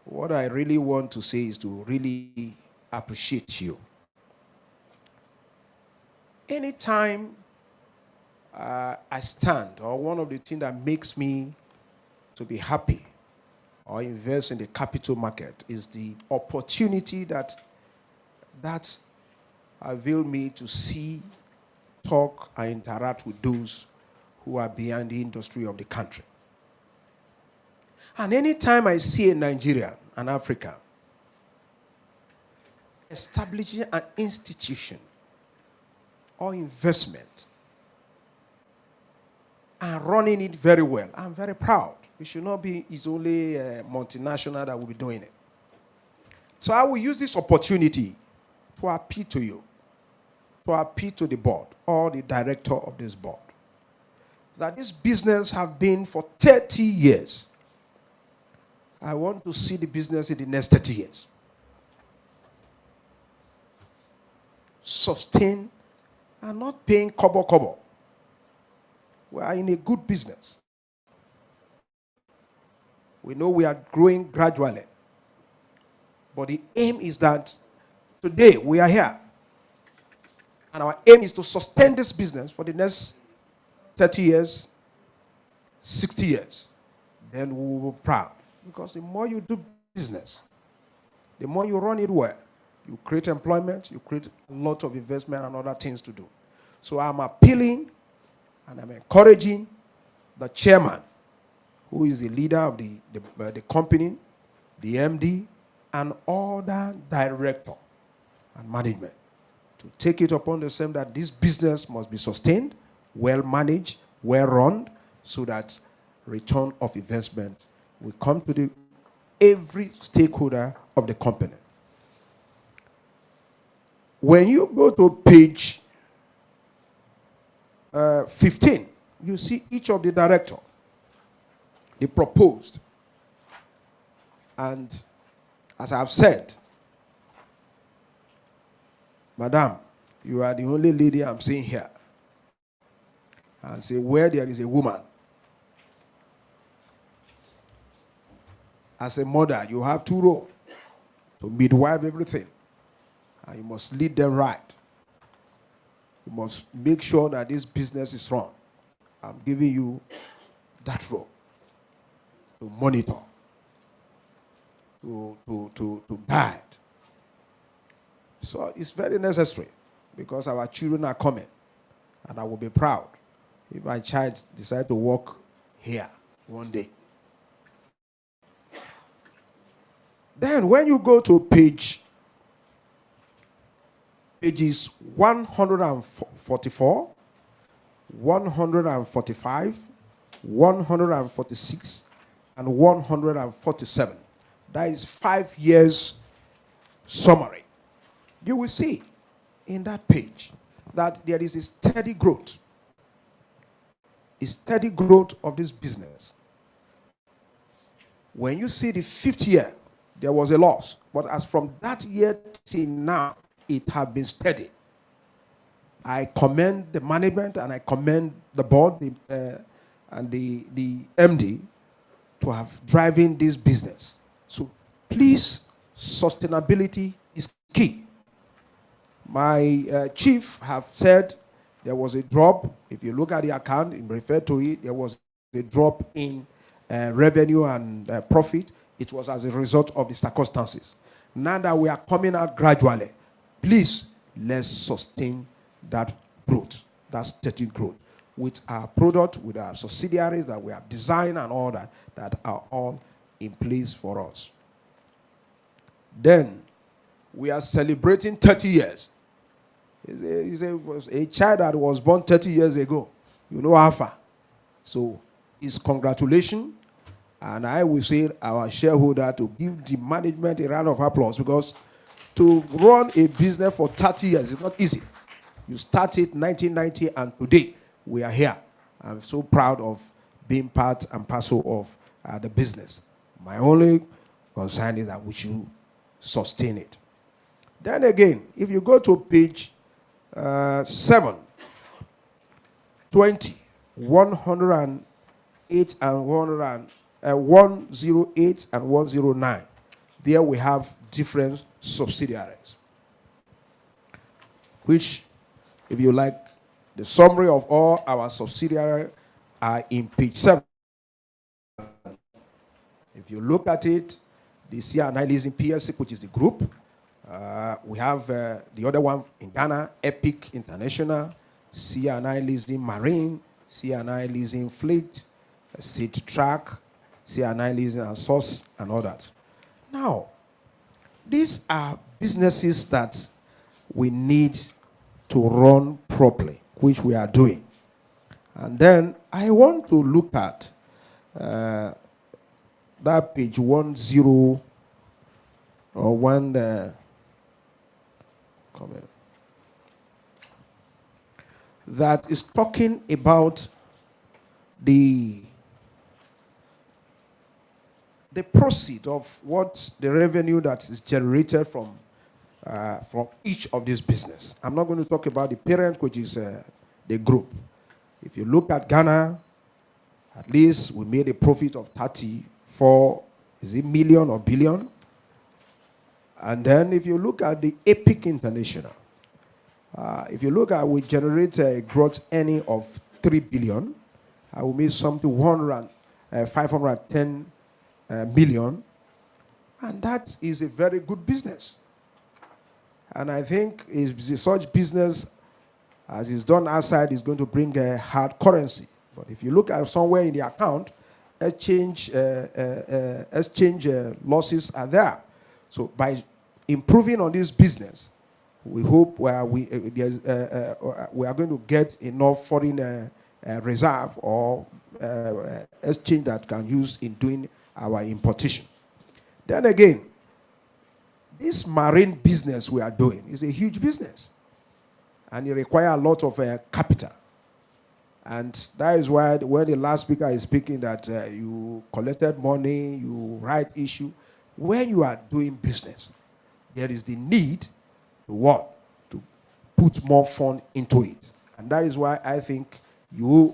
What I really want to say is to really appreciate you. Anytime I stand, or one of the things that makes me to be happy or invest in the capital market is the opportunity that avail me to see, talk, and interact with those who are behind the industry of the country. And anytime I see a Nigerian, an African, establishing an institution or investment and running it very well, I'm very proud. It should not be it's only a multinational that will be doing it. So I will use this opportunity to appeal to you, to appeal to the board or the director of this board, that this business have been for 30 years. I want to see the business in the next 30 years. Sustain and not paying kobo. We are in a good business. We know we are growing gradually. But the aim is that today we are here. And our aim is to sustain this business for the next 30 years, 60 years. Then we will be proud. Because the more you do business, the more you run it well, you create employment, you create a lot of investment and other things to do. So I'm appealing and I'm encouraging the chairman, who is the leader of the company, the MD, and other director and management to take it upon themselves that this business must be sustained, well managed, well run, so that return of investment will come to every stakeholder of the company. When you go to page 15, you see each of the director, the proposed. And as I've said, Madam, you are the only lady I'm seeing here. And say, where there is a woman, as a mother, you have two roles to midwife everything. And you must lead them right. You must make sure that this business is run. I'm giving you that role to monitor, to guide. So it's very necessary because our children are coming, and I will be proud if my child decides to work here one day. Then when you go to pages 144, 145, 146, and 147, that is 5 years summary. You will see in that page that there is a steady growth of this business. When you see the 5th year, there was a loss. But as from that year till now, it has been steady. I commend the management and I commend the board and the MD to have driven this business. So please, sustainability is key. My chief have said there was a drop. If you look at the account and refer to it, there was a drop in revenue and profit. It was as a result of the circumstances. Now that we are coming out gradually, please, let's sustain that growth, that steady growth, with our product, with our subsidiaries that we have designed and all that are all in place for us. Then, we are celebrating 30 years. He's a child that was born 30 years ago. You know how far. So, it's congratulations. And I will say our shareholder to give the management a round of applause, because to run a business for 30 years is not easy. You started 1990 and today we are here. I'm so proud of being part and parcel of the business. My only concern is that we should sustain it. Then again, if you go to page 7, 20, 108 and 108 and 109, there we have different subsidiaries, which, if you like, the summary of all our subsidiaries are in page 7. If you look at it, the C&I Leasing PLC, which is the group, we have the other one in Ghana, Epic International, C&I Leasing Marine, C&I Leasing Fleet, Seed Track, C&I Leasing and Source, and all that. Now, these are businesses that we need to run properly, which we are doing. And then I want to look at that page 10 or 1 comment that is talking about the the proceed of what the revenue that is generated from each of these business. I'm not going to talk about the parent, which is the group. If you look at Ghana, at least we made a profit of 34, is it million or billion? And then if you look at the Epic International, if you look at, we generate a gross earning of 3 billion. We made something 510 million. And that is a very good business. And I think such business, as is done outside, is going to bring a hard currency. But if you look at somewhere in the account, exchange losses are there. So by improving on this business, we hope we are going to get enough foreign reserve or exchange that can use in doing our importation. Then again, this marine business we are doing is a huge business, and it requires a lot of capital. And that is why when the last speaker is speaking that you collected money, you write issue, when you are doing business, there is the need to what? To put more fund into it. And that is why I think the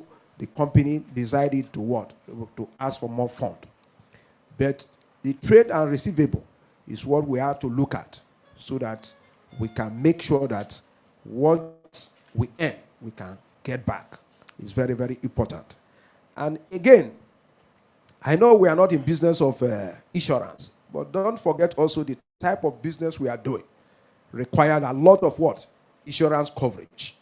company decided to what? To ask for more fund. But the trade and receivable is what we have to look at so that we can make sure that what we earn, we can get back. It's very, very important. And again, I know we are not in business of insurance, but don't forget also the type of business we are doing required a lot of what? Insurance coverage.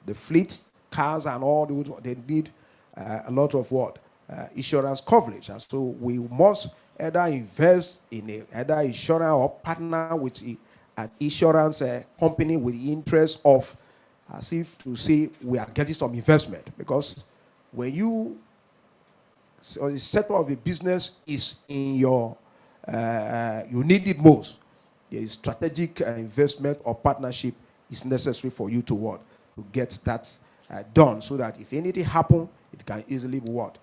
The fleet, cars, and all, they need a lot of what? Insurance coverage. And so we must either invest in either insurance or partner with an insurance company with the interest of, as if to say we are getting some investment. Because when the sector of the business is in your, you need it most, there is strategic investment or partnership is necessary for you to what? To get that done, so that if anything happens, it can easily be what?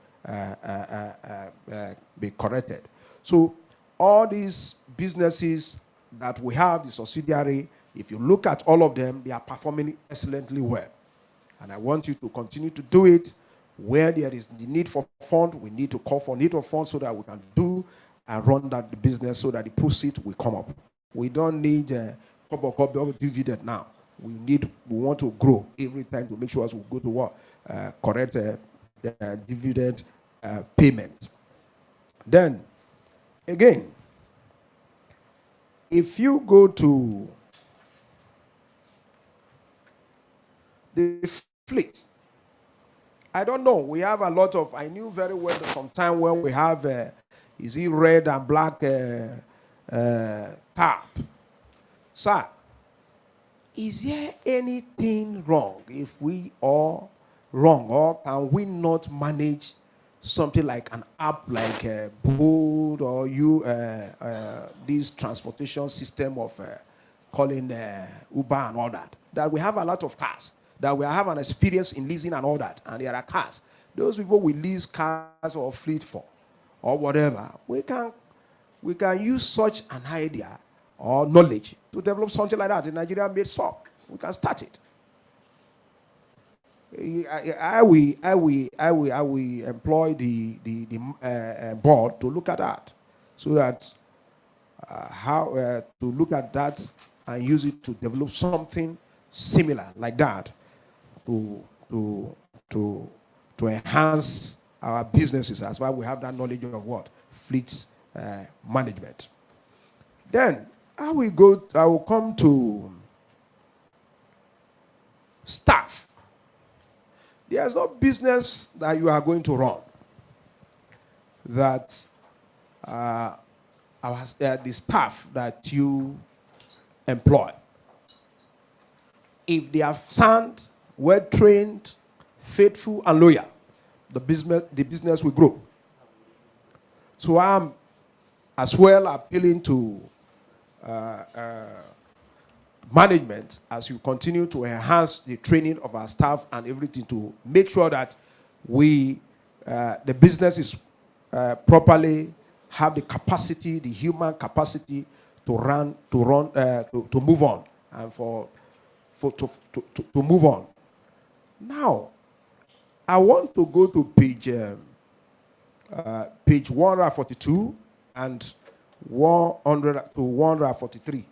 Be corrected. So all these businesses that we have, the subsidiary, if you look at all of them, they are performing excellently well. And I want you to continue to do it. Where there is the need for fund, we need to call for need of funds so that we can do and run that business so that the proceeds will come up. We don't need a couple of dividend now. We want to grow every time to make sure as we go to work, correct the dividend payment. Then, again, if you go to the fleet, I don't know, we have a lot of, I knew very well that sometime when we have, is it red and black tap? Sir, is there anything wrong if we are wrong, or can we not manage something like an app like Bolt or this transportation system of calling Uber and all that? That we have a lot of cars, that we have an experience in leasing and all that, and there are cars. Those people we lease cars or fleet for, or whatever, we can use such an idea or knowledge to develop something like that. In Nigeria made SOP. We can start it. I will employ the board to look at that, so that how to look at that and use it to develop something similar like that to enhance our businesses, as well. We have that knowledge of what? Fleet management. Then I will come to staff. There's no business that you are going to run that the staff that you employ, if they are sound, well-trained, faithful, and loyal, the business will grow. So I'm as well appealing to management, as you continue to enhance the training of our staff and everything, to make sure that the business is properly have the capacity, the human capacity to move on and to move on. Now, I want to go to page 142 and 100 to 143.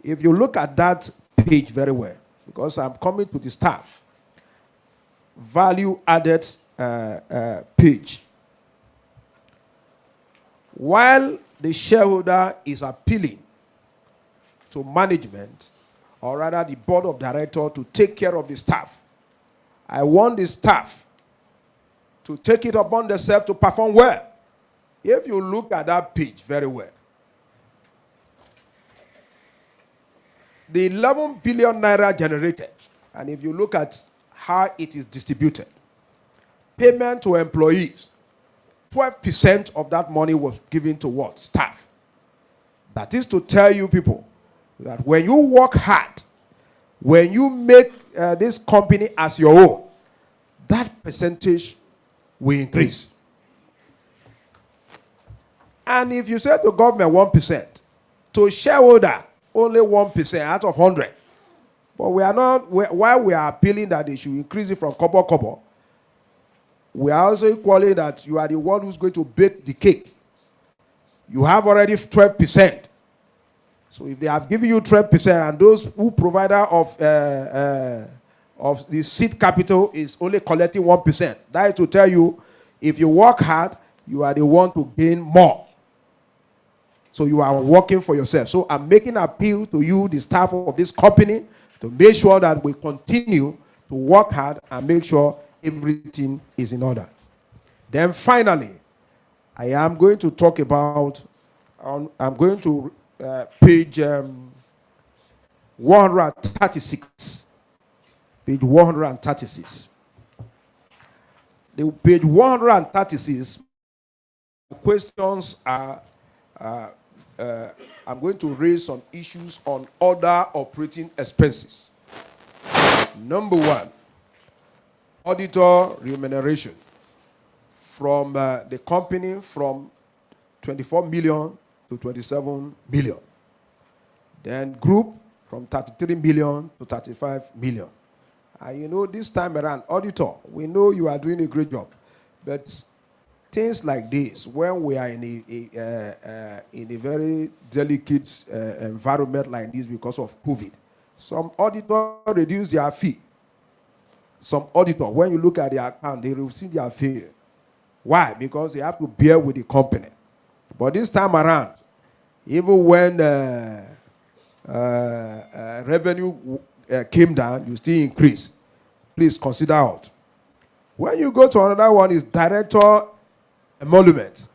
If you look at that page very well, because I'm coming to the staff value added page. While the shareholder is appealing to management, or rather the board of directors, to take care of the staff, I want the staff to take it upon themselves to perform well. If you look at that page very well, the 11 billion naira generated, and if you look at how it is distributed, payment to employees, 12% of that money was given to what? Staff. That is to tell you people that when you work hard, when you make this company as your own, that percentage will increase. And if you say to government 1%, to shareholder only 1% out of 100. But we are not, while we are appealing that they should increase it from kobo, we are also equally that you are the one who's going to bake the cake. You have already 12%. So if they have given you 12% and those who provider of the seed capital is only collecting 1%, that is to tell you, if you work hard, you are the one to gain more. So you are working for yourself. So I'm making an appeal to you, the staff of this company, to make sure that we continue to work hard and make sure everything is in order. Then finally, I am going to talk about, I'm going to page 136. Page 136. The page 136, the questions are, I'm going to raise some issues on other operating expenses. Number one, auditor remuneration from the company from 24 million to 27 million. Then group from 33 million to 35 million. And you know, this time around, auditor, we know you are doing a great job, but things like this, when we are in a very delicate environment like this because of COVID, some auditor reduce their fee. Some auditor, when you look at their account, they receive their fee. Why? Because they have to bear with the company. But this time around, even when revenue came down, you still increase. Please consider out. When you go to another one, is director emolument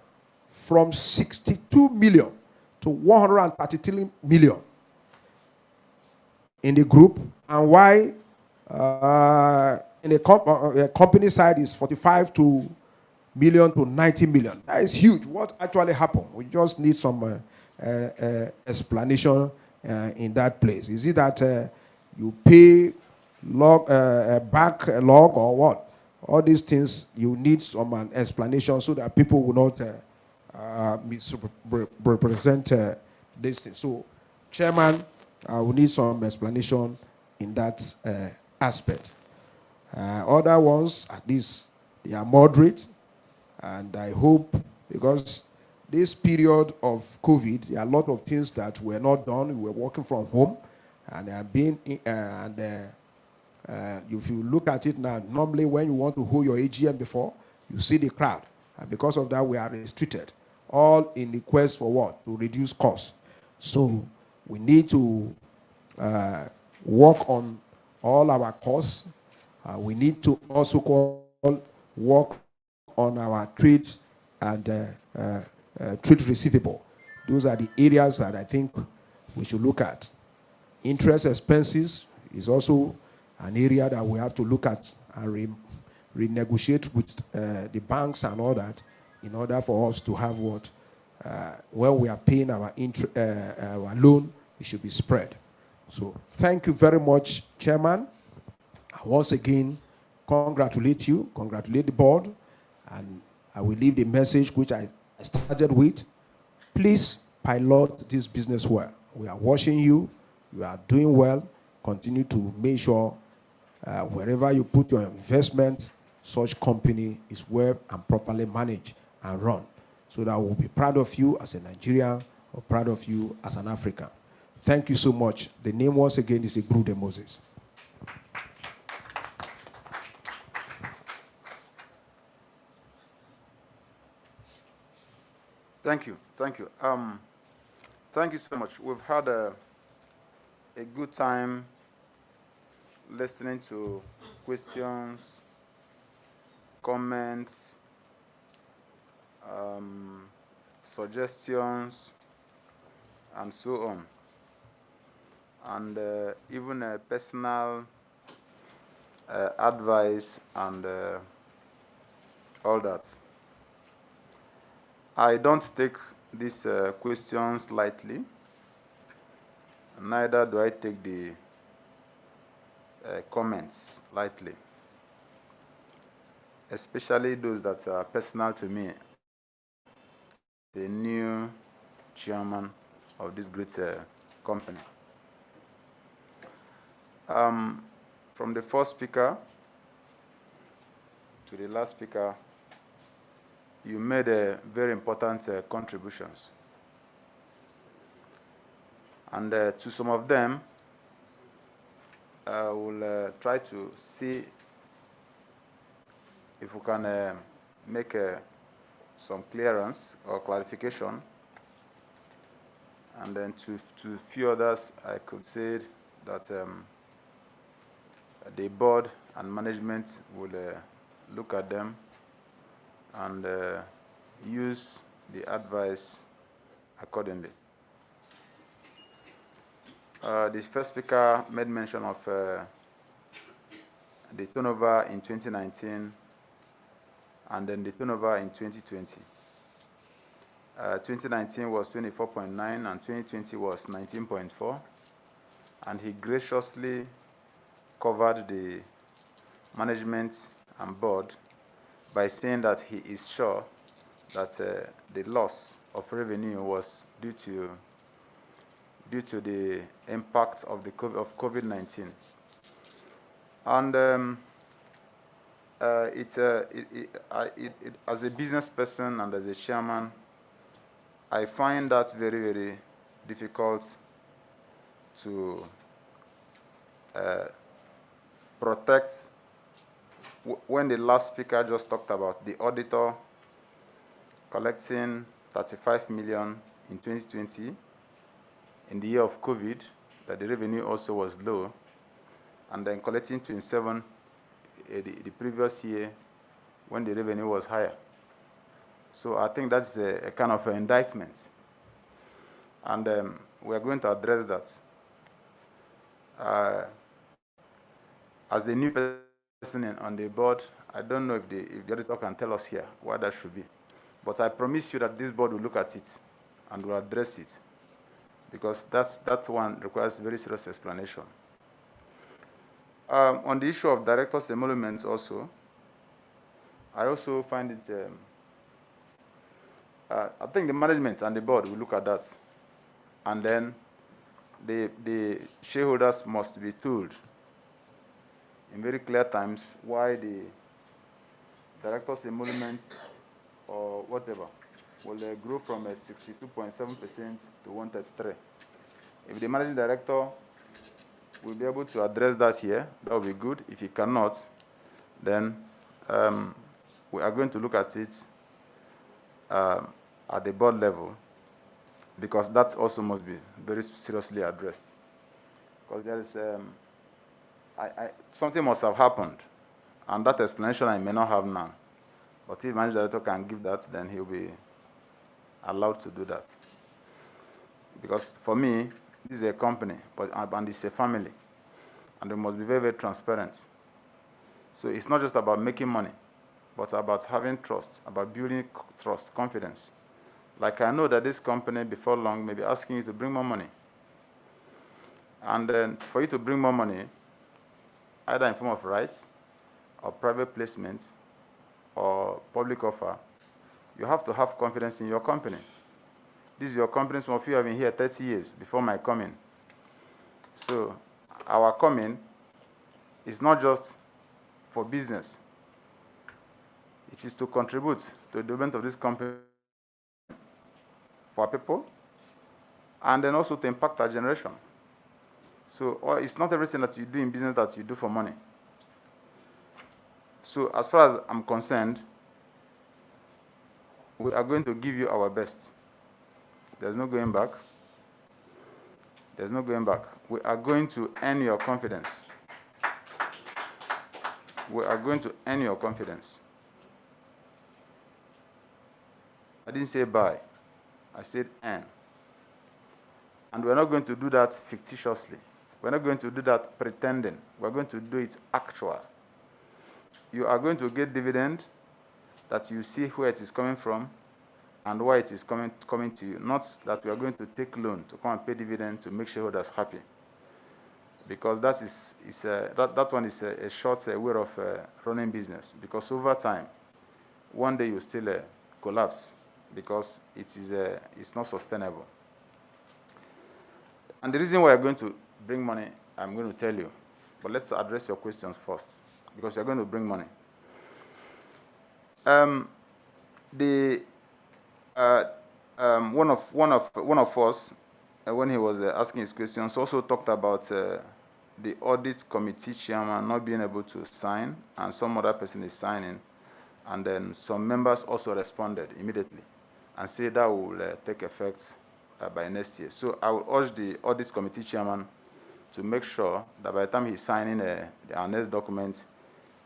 from 62 million to 133 million in the group, and why in the company side is 45 million to 90 million. That is huge. What actually happened? We just need some explanation in that place. Is it that you pay back log or what? All these things, you need some explanation so that people will not misrepresent this thing. So, Chairman, we need some explanation in that aspect. Other ones, at least, they are moderate, and I hope, because this period of COVID, there are a lot of things that were not done. We were working from home, and they are being if you look at it now, normally when you want to hold your AGM before, you see the crowd. And because of that, we are restricted. All in the quest for what? To reduce costs. So we need to work on all our costs. We need to also work on our trade and trade receivable. Those are the areas that I think we should look at. Interest expenses is also an area that we have to look at and renegotiate with the banks and all that, in order for us to have what, when we are paying our loan, it should be spread. So thank you very much, Chairman. Once again, congratulate the board, and I will leave the message which I started with, Please pilot this business well. We are watching you. You are doing well. Continue to make sure wherever you put your investment, such company is well and properly managed and run, so that we'll be proud of you as a Nigerian or proud of you as an African. Thank you so much. The name once again is Igrude Moses. Thank you. Thank you. Thank you so much. We've had a good time listening to questions, comments, suggestions, and so on. And even personal advice and all that. I don't take these questions lightly. Neither do I take the comments lightly, especially those that are personal to me, the new chairman of this great company. From the first speaker to the last speaker, you made very important contributions. And to some of them, I will try to see if we can make some clearance or clarification. And then to few others, I could say that the board and management will look at them and use the advice accordingly. The first speaker made mention of the turnover in 2019 and then the turnover in 2020. 2019 was 24.9 and 2020 was 19.4, and he graciously covered the management and board by saying that he is sure that the loss of revenue was due to the impact of the COVID-19. And as a business person and as a chairman, I find that very, very difficult to protect. When the last speaker just talked about the auditor collecting 35 million in 2020, in the year of COVID, that the revenue also was low, and then collecting 27 the previous year when the revenue was higher. So I think that's a kind of an indictment. And we are going to address that. As a new person on the board, I don't know if the auditor can tell us here what that should be. But I promise you that this board will look at it and will address it, because that one requires very serious explanation. On the issue of directors' emoluments also, I also find it, I think the management and the board will look at that. And then the shareholders must be told in very clear times why the directors' emoluments or whatever will grow from 62.7% to 133. If the managing director will be able to address that here, that will be good. If he cannot, then we are going to look at it at the board level, because that also must be very seriously addressed. Because there is something must have happened, and that explanation I may not have now. But if the managing director can give that, then he'll be allowed to do that. Because for me, this is a company, and it's a family, and we must be very, very transparent. So it's not just about making money, but about having trust, about building trust, confidence. Like I know that this company before long may be asking you to bring more money. And then for you to bring more money, either in form of rights or private placement or public offer, you have to have confidence in your company. This is your company. Some of you have been here 30 years before my coming. So our coming is not just for business. It is to contribute to the development of this company for people, and then also to impact our generation. So it's not everything that you do in business that you do for money. So as far as I'm concerned, we are going to give you our best. There's no going back. There's no going back. We are going to earn your confidence. We are going to earn your confidence. I didn't say buy. I said earn. And we're not going to do that fictitiously. We're not going to do that pretending. We're going to do it actual. You are going to get dividend that you see where it is coming from and why it is coming to you. Not that we are going to take loan to come and pay dividend to make shareholders happy. Because that one is a short way of running business. Because over time, one day you still collapse because it's not sustainable. And the reason why I'm going to bring money, I'm going to tell you. But let's address your questions first, because you're going to bring money. One of us, when he was asking his questions, also talked about the audit committee chairman not being able to sign, and some other person is signing, and then some members also responded immediately and said that will take effect by next year. So I will urge the audit committee chairman to make sure that by the time he's signing our next document,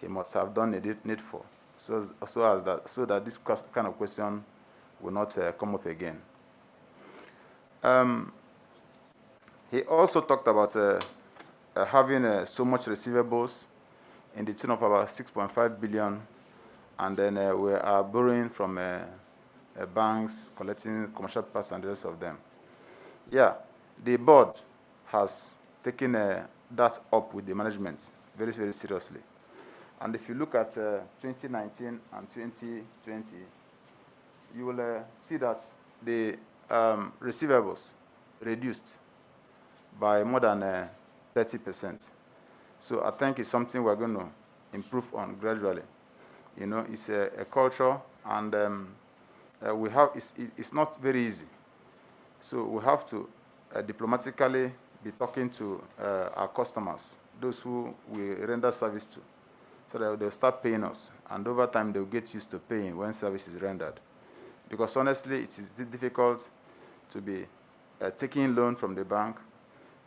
he must have done the needful, so that this kind of question will not come up again. He also talked about having so much receivables in the tune of about 6.5 billion, and then we are borrowing from banks, collecting commercial papers and the rest of them. Yeah, the board has taken that up with the management very, very seriously. And if you look at 2019 and 2020, you will see that the receivables reduced by more than 30%. So I think it's something we're going to improve on gradually. You know, it's a culture, and it's not very easy. So we have to diplomatically be talking to our customers, those who we render service to, so that they'll start paying us. And over time, they'll get used to paying when service is rendered. Because honestly, it is difficult to be taking loan from the bank,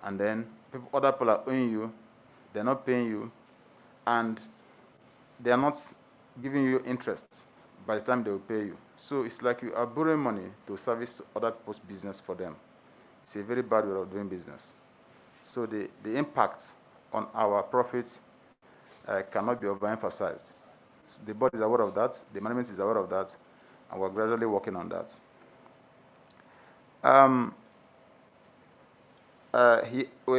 and then other people are owing you, they're not paying you, and they are not giving you interest by the time they will pay you. So it's like you are borrowing money to service other people's business for them. It's a very bad way of doing business. So the impact on our profits cannot be overemphasized. So the board is aware of that, the management is aware of that, and we're gradually working on that.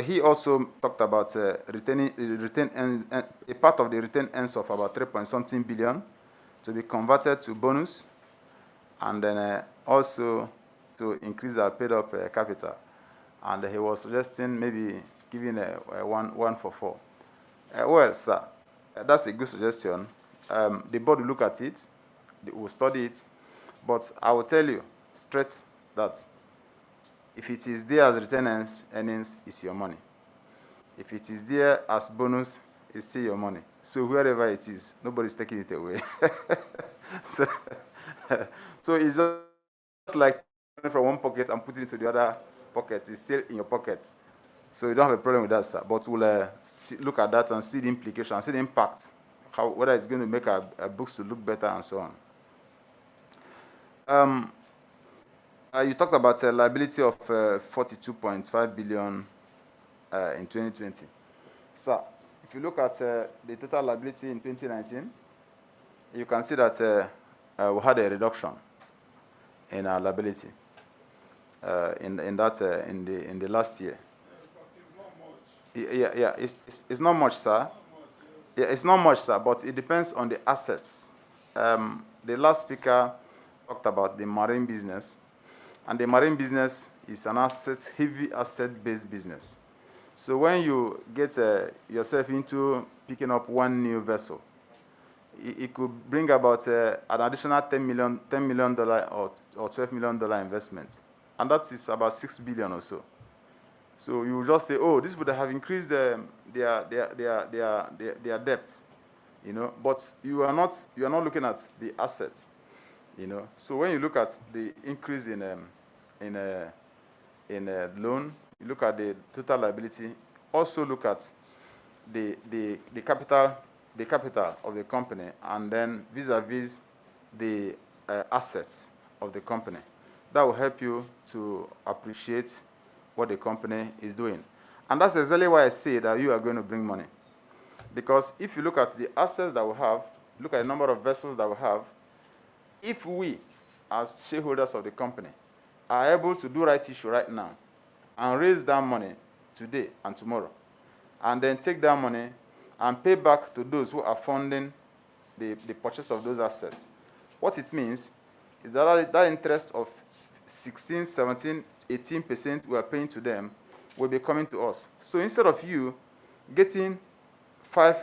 He also talked about retaining a part of the retained earnings of about 3.something billion to be converted to bonus, and then also to increase our paid-up capital. And he was suggesting maybe giving a 1 for 4. Well, sir, that's a good suggestion. The board will look at it, they will study it, but I will tell you straight that if it is there as retained earnings, it's your money. If it is there as bonus, it's still your money. So wherever it is, nobody's taking it away. So it's just like from one pocket and putting it to the other pocket. It's still in your pocket. So you don't have a problem with that, sir. But we'll look at that and see the implication, and see the impact, whether it's going to make our books to look better and so on. You talked about a liability of 42.5 billion in 2020. Sir, if you look at the total liability in 2019, you can see that we had a reduction in our liability in the last year. Yeah, it's not much, sir. Yeah, it's not much, sir, but it depends on the assets. The last speaker talked about the marine business. And the marine business is an heavy asset-based business. So when you get yourself into picking up one new vessel, it could bring about an additional $10 million or $12 million investment. And that is about $6 billion or so. So you just say, oh, this would have increased their debt, but you are not looking at the asset, So when you look at the increase in loan, you look at the total liability, also look at the capital of the company, and then vis-a-vis the assets of the company. That will help you to appreciate what the company is doing. And that's exactly why I say that you are going to bring money. Because if you look at the assets that we have, look at the number of vessels that we have, if we, as shareholders of the company, are able to do right issue right now and raise that money today and tomorrow, and then take that money and pay back to those who are funding the purchase of those assets, what it means is that interest of 16, 17, 18% we are paying to them will be coming to us. So instead of you getting 5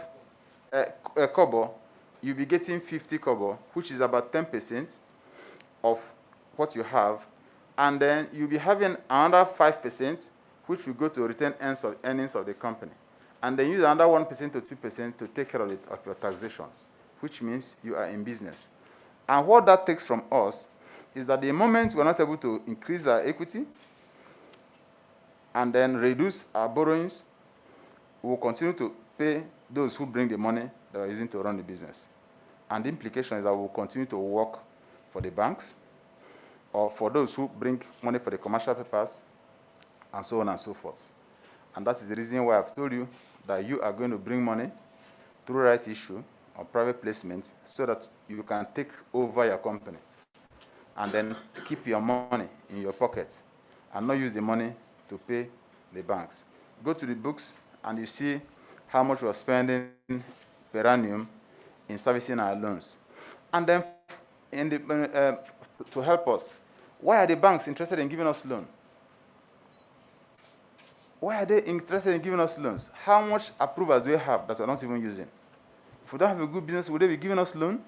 kobo, you'll be getting 50 kobo, which is about 10% of what you have, and then you'll be having another 5%, which will go to return earnings of the company, and then use another 1% to 2% to take care of your taxation, which means you are in business. And what that takes from us is that the moment we're not able to increase our equity and then reduce our borrowings, we will continue to pay those who bring the money that we're using to run the business. And the implication is that we will continue to work for the banks or for those who bring money for the commercial papers, and so on and so forth. And that is the reason why I've told you that you are going to bring money through right issue or private placement so that you can take over your company and then keep your money in your pocket and not use the money to pay the banks. Go to the books and you see how much we're spending per annum in servicing our loans. And then to help us, why are the banks interested in giving us loan? Why are they interested in giving us loans? How much approvals do we have that we're not even using? If we don't have a good business, would they be giving us loan?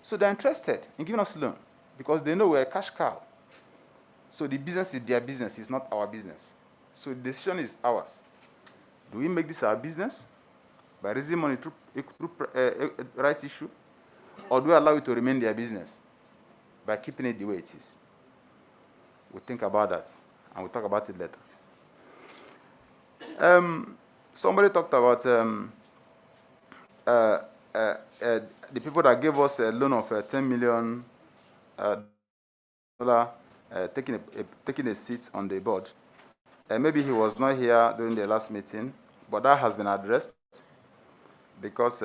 So they're interested in giving us loan because they know we're a cash cow. So the business is their business, it's not our business. So the decision is ours. Do we make this our business by raising money through right issue, or do we allow it to remain their business by keeping it the way it is? We'll think about that, and we'll talk about it later. Somebody talked about the people that gave us a loan of $10 million taking a seat on the board. Maybe he was not here during the last meeting, but that has been addressed because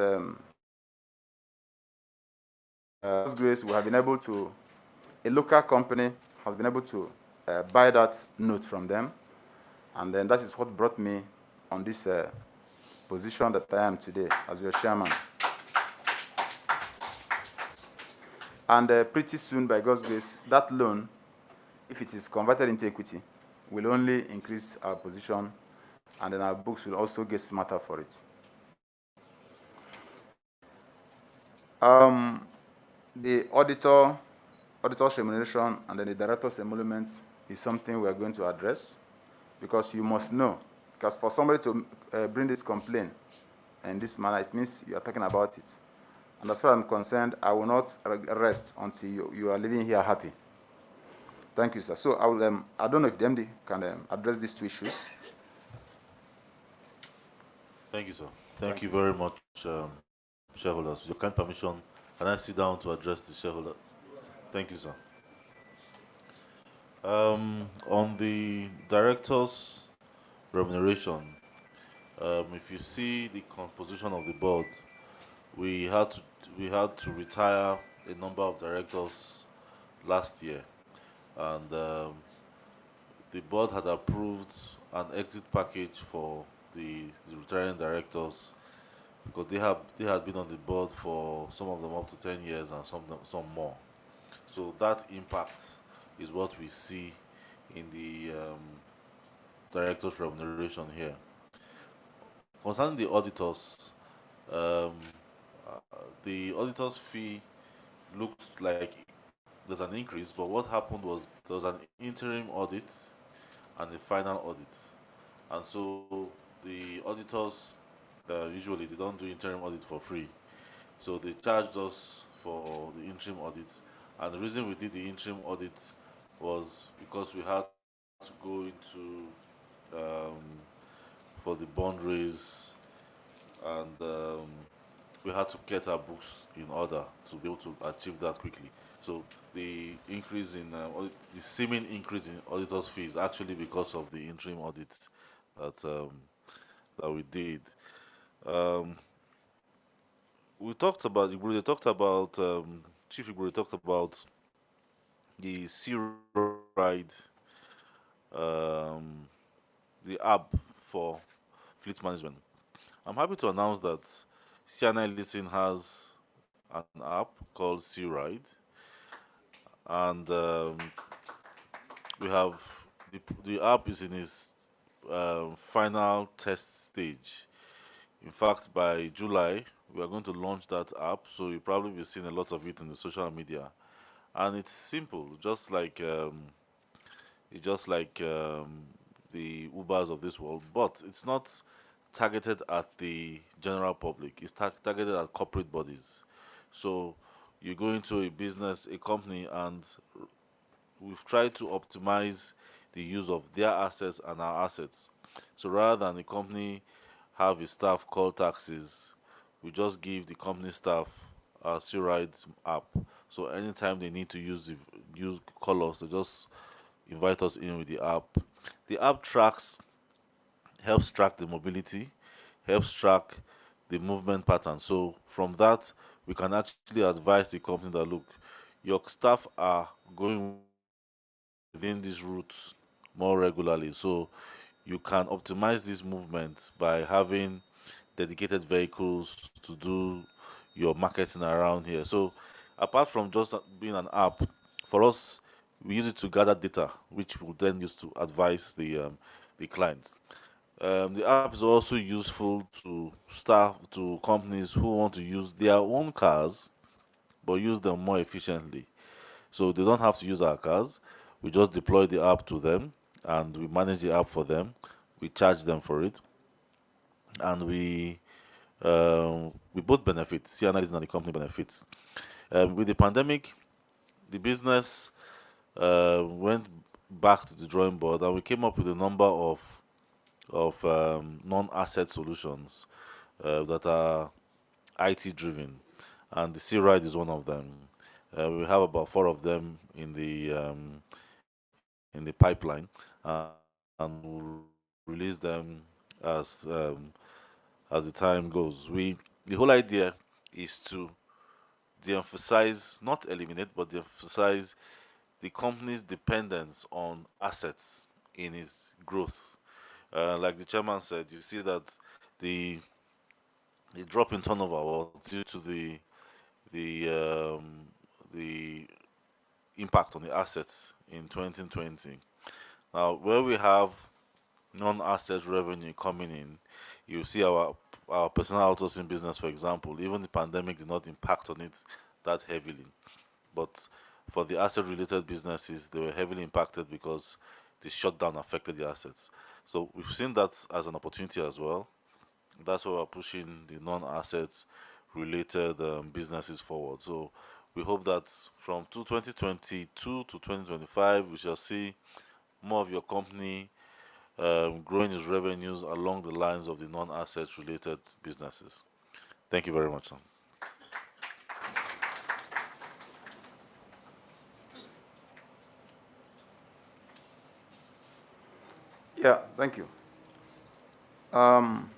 God's grace, we have been able to, a local company has been able to buy that note from them, and then that is what brought me on this position that I am today as your chairman. And pretty soon, by God's grace, that loan, if it is converted into equity, will only increase our position, and then our books will also get smarter for it. The auditor's remuneration and then the director's emoluments is something we are going to address, because you must know, because for somebody to bring this complaint in this manner, it means you are talking about it. And as far as I'm concerned, I will not rest until you are living here happy. Thank you, sir. So I will. I don't know if the MD can address these two issues. Thank you, sir. Thank you very much, shareholders. With your kind permission, can I sit down to address the shareholders? Thank you, sir. On the director's remuneration, if you see the composition of the board, we had to retire a number of directors last year, and the board had approved an exit package for the retiring directors, because they had been on the board for some of them up to 10 years and some more. So that impact is what we see in the director's remuneration here. Concerning the auditors, um, the auditor's fee looked like there's an increase, but what happened was there was an interim audit and a final audit. And so the auditors, usually they don't do interim audit for free. So they charged us for the interim audit. And the reason we did the interim audit was because we had to go into for the bond raise, and we had to get our books in order to be able to achieve that quickly. So the increase in the seeming increase in auditors' fees actually because of the interim audit that that we did. Um, we talked about They talked about Chief Igwe talked about the Sea Ride, um, the app for fleet management. I'm happy to announce that C&I Leasing has an app called Sea Ride, and we have the app is in its final test stage. In fact, by July, we are going to launch that app, so you'll probably be seeing a lot of it in the social media. And it's simple, just like the Ubers of this world, but it's not targeted at the general public. It's targeted at corporate bodies. So you go into a business, a company, and we've tried to optimize the use of their assets and our assets. So rather than the company have a staff call taxis, we just give the company staff our C-Rides app. So anytime they need to use call us, they just invite us in with the app. The app helps track the mobility, helps track the movement pattern. So from that, we can actually advise the company that look, your staff are going within these routes more regularly. So you can optimize this movement by having dedicated vehicles to do your marketing around here. So apart from just being an app, for us, we use it to gather data, which we'll then use to advise the clients. The app is also useful to companies who want to use their own cars but use them more efficiently. So they don't have to use our cars. We just deploy the app to them and we manage the app for them. We charge them for it, and we both benefit. C analysts and the company benefits. With the pandemic, the business went back to the drawing board, and we came up with a number of non-asset solutions that are IT driven, and the C Ride is one of them. We have about 4 of them in the pipeline, and we'll release them as as the time goes. The whole idea is to de-emphasize, not eliminate, but de-emphasize the company's dependence on assets in its growth. Like the chairman said, you see that the the drop in turnover was due to the impact on the assets in 2020. Now, where we have non-asset revenue coming in, you see our personal outsourcing business, for example. Even the pandemic did not impact on it that heavily, but for the asset-related businesses, they were heavily impacted because the shutdown affected the assets. So we've seen that as an opportunity as well. That's why we're pushing the non-assets related businesses forward. So we hope that from 2022 to 2025, we shall see more of your company growing its revenues along the lines of the non-asset related businesses. Thank you very much, sir. Yeah, thank you. Um,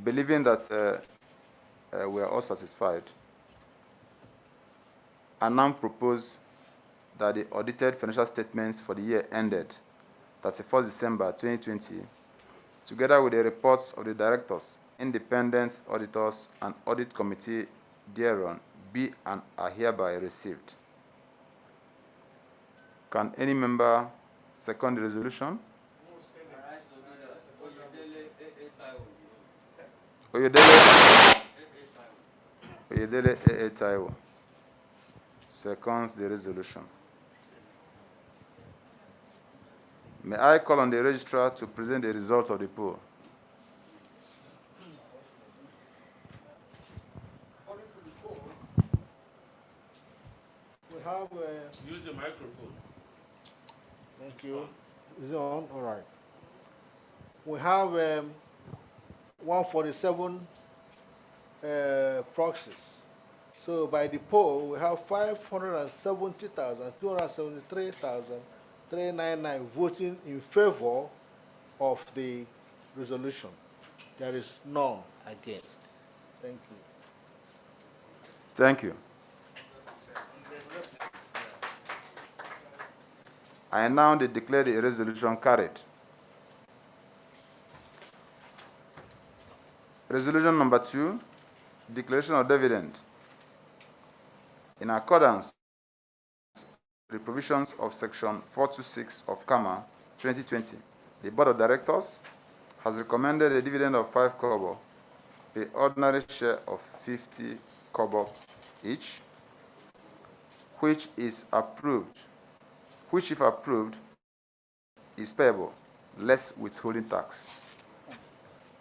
Believing that we are all satisfied, I now propose that the audited financial statements for the year ended 31st December 2020, together with the reports of the directors, independent auditors, and audit committee thereon, be and are hereby received. Can any member second the resolution? Oyedele A.A. Taiwo seconds the resolution. May I call on the registrar to present the result of the poll? We have. Use the microphone. Thank you. Is it on? All right. We have 147 proxies. So by the poll, we have 570,273,399 voting in favor of the resolution. There is none against. Thank you. Thank you. I now declare the resolution carried. Resolution number 2, declaration of dividend. In accordance with the provisions of Section 426 of CAMA 2020, the Board of Directors has recommended a dividend of 5 kobo, an ordinary share of 50 kobo each, which is approved, which, if approved, is payable, less withholding tax.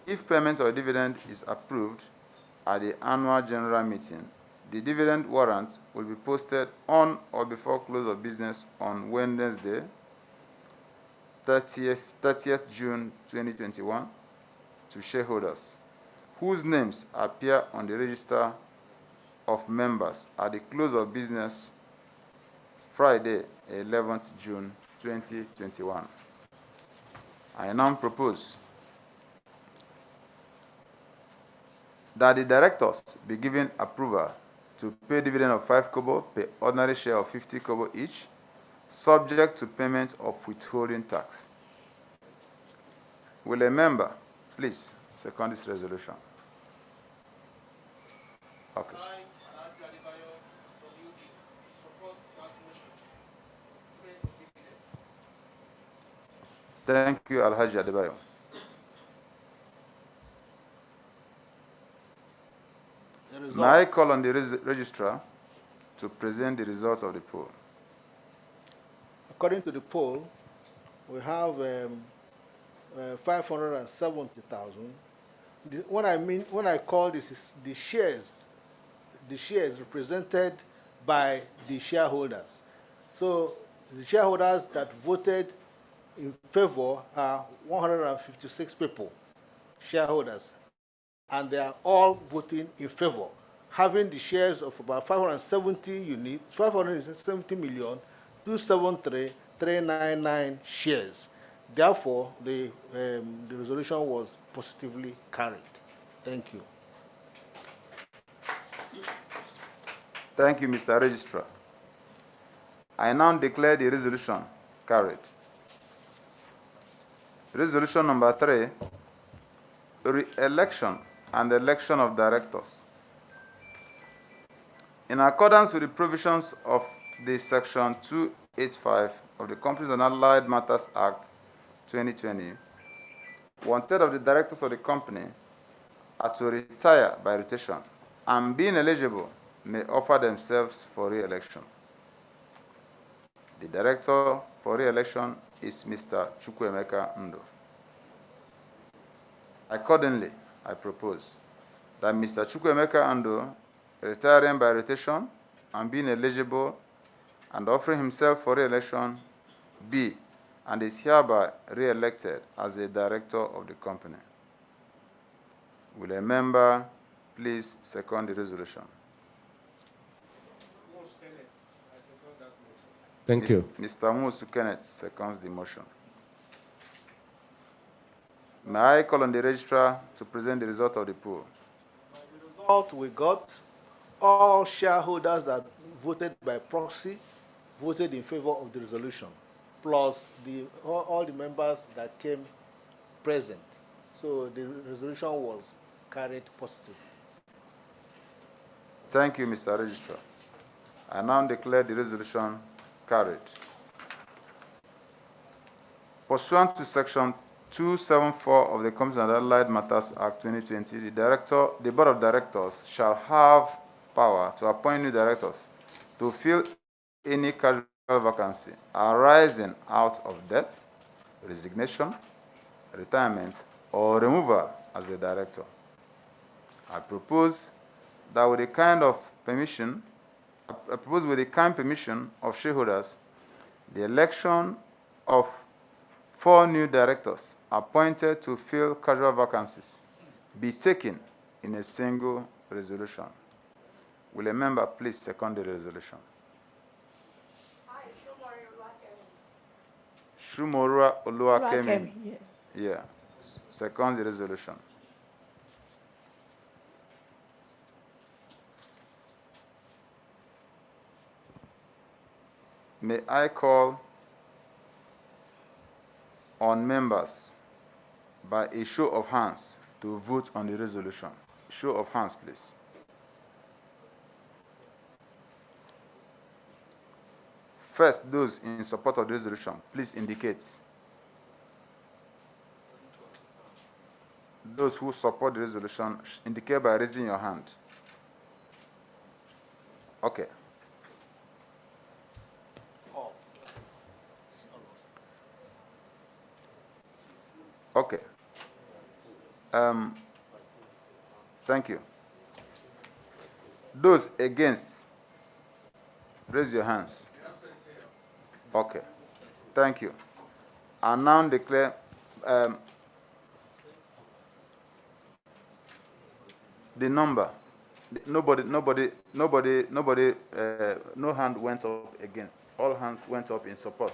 If payment of dividend is approved at the annual general meeting, the dividend warrant will be posted on or before close of business on Wednesday, 30th June 2021, to shareholders whose names appear on the register of members at the close of business Friday, 11th June 2021. I now propose that the directors be given approval to pay dividend of 5 kobo per ordinary share of 50 kobo each, subject to payment of withholding tax. Will a member please second this resolution? Okay. Thank you, Alhaji Adebayo. May I call on the registrar to present the results of the poll? According to the poll, we have 570,000. When I call this is the shares represented by the shareholders. So the shareholders that voted in favor are 156 people, shareholders, and they are all voting in favor, having the shares of about 570 units, 570,273,399 shares. Therefore, the resolution was positively carried. Thank you. Thank you, Mr. Registrar. I now declare the resolution carried. Resolution number 3, re-election and election of directors. In accordance with the provisions of the Section 285 of the Companies and Allied Matters Act 2020, 1/3 of the directors of the company are to retire by rotation and, being eligible, may offer themselves for re-election. The director for re-election is Mr. Chukwuemeka Ndo. Accordingly, I propose that Mr. Chukwuemeka Ndo, retiring by rotation and being eligible and offering himself for re-election, be and is hereby re-elected as a director of the company. Will a member please second the resolution? Thank you. Mr. Musu Kenneth seconds the motion. May I call on the registrar to present the result of the poll? The result we got, all shareholders that voted by proxy voted in favor of the resolution, plus all the members that came present. So the resolution was carried positively. Thank you, Mr. Registrar. I now declare the resolution carried. Pursuant to Section 274 of the Companies and Allied Matters Act 2020, the Board of Directors shall have power to appoint new directors to fill any casual vacancy arising out of death, resignation, retirement, or removal as a director. I propose that with the kind permission of shareholders, the election of 4 new directors appointed to fill casual vacancies be taken in a single resolution. Will a member please second the resolution? Shumorua Oluwakemi. Yes. Yeah. Second the resolution. May I call on members by a show of hands to vote on the resolution? Show of hands, please. First, those in support of the resolution, please indicate. Those who support the resolution indicate by raising your hand. Okay. Okay. Thank you. Those against, raise your hands. Okay. Thank you. I now declare the number. Nobody, no hand went up against. All hands went up in support.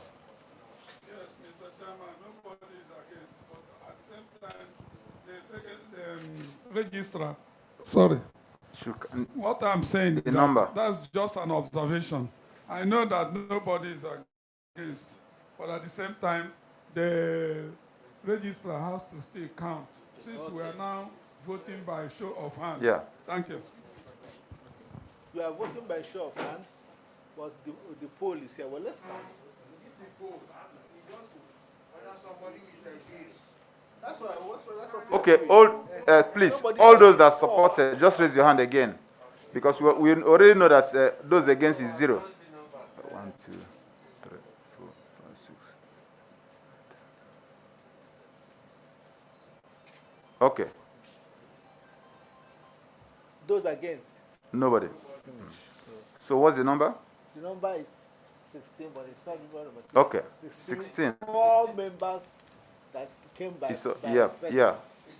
Yes, Mr. Chairman, nobody is against, but at the same time, the registrar, sorry. What I'm saying is number. that's just an observation. I know that nobody is against, but at the same time, the registrar has to still count, since we are now voting by show of hands. Yeah. Thank you. You are voting by show of hands, but the poll is here. Well, let's count. That's what Okay, please, all those that supported, just raise your hand again. Because we already know that those against is 0. 1, 2, 3, 4, 5, 6. Okay. Those against? Nobody. So what's the number? The number is 16, but it's not even number 2. Okay, 16. All members that came by,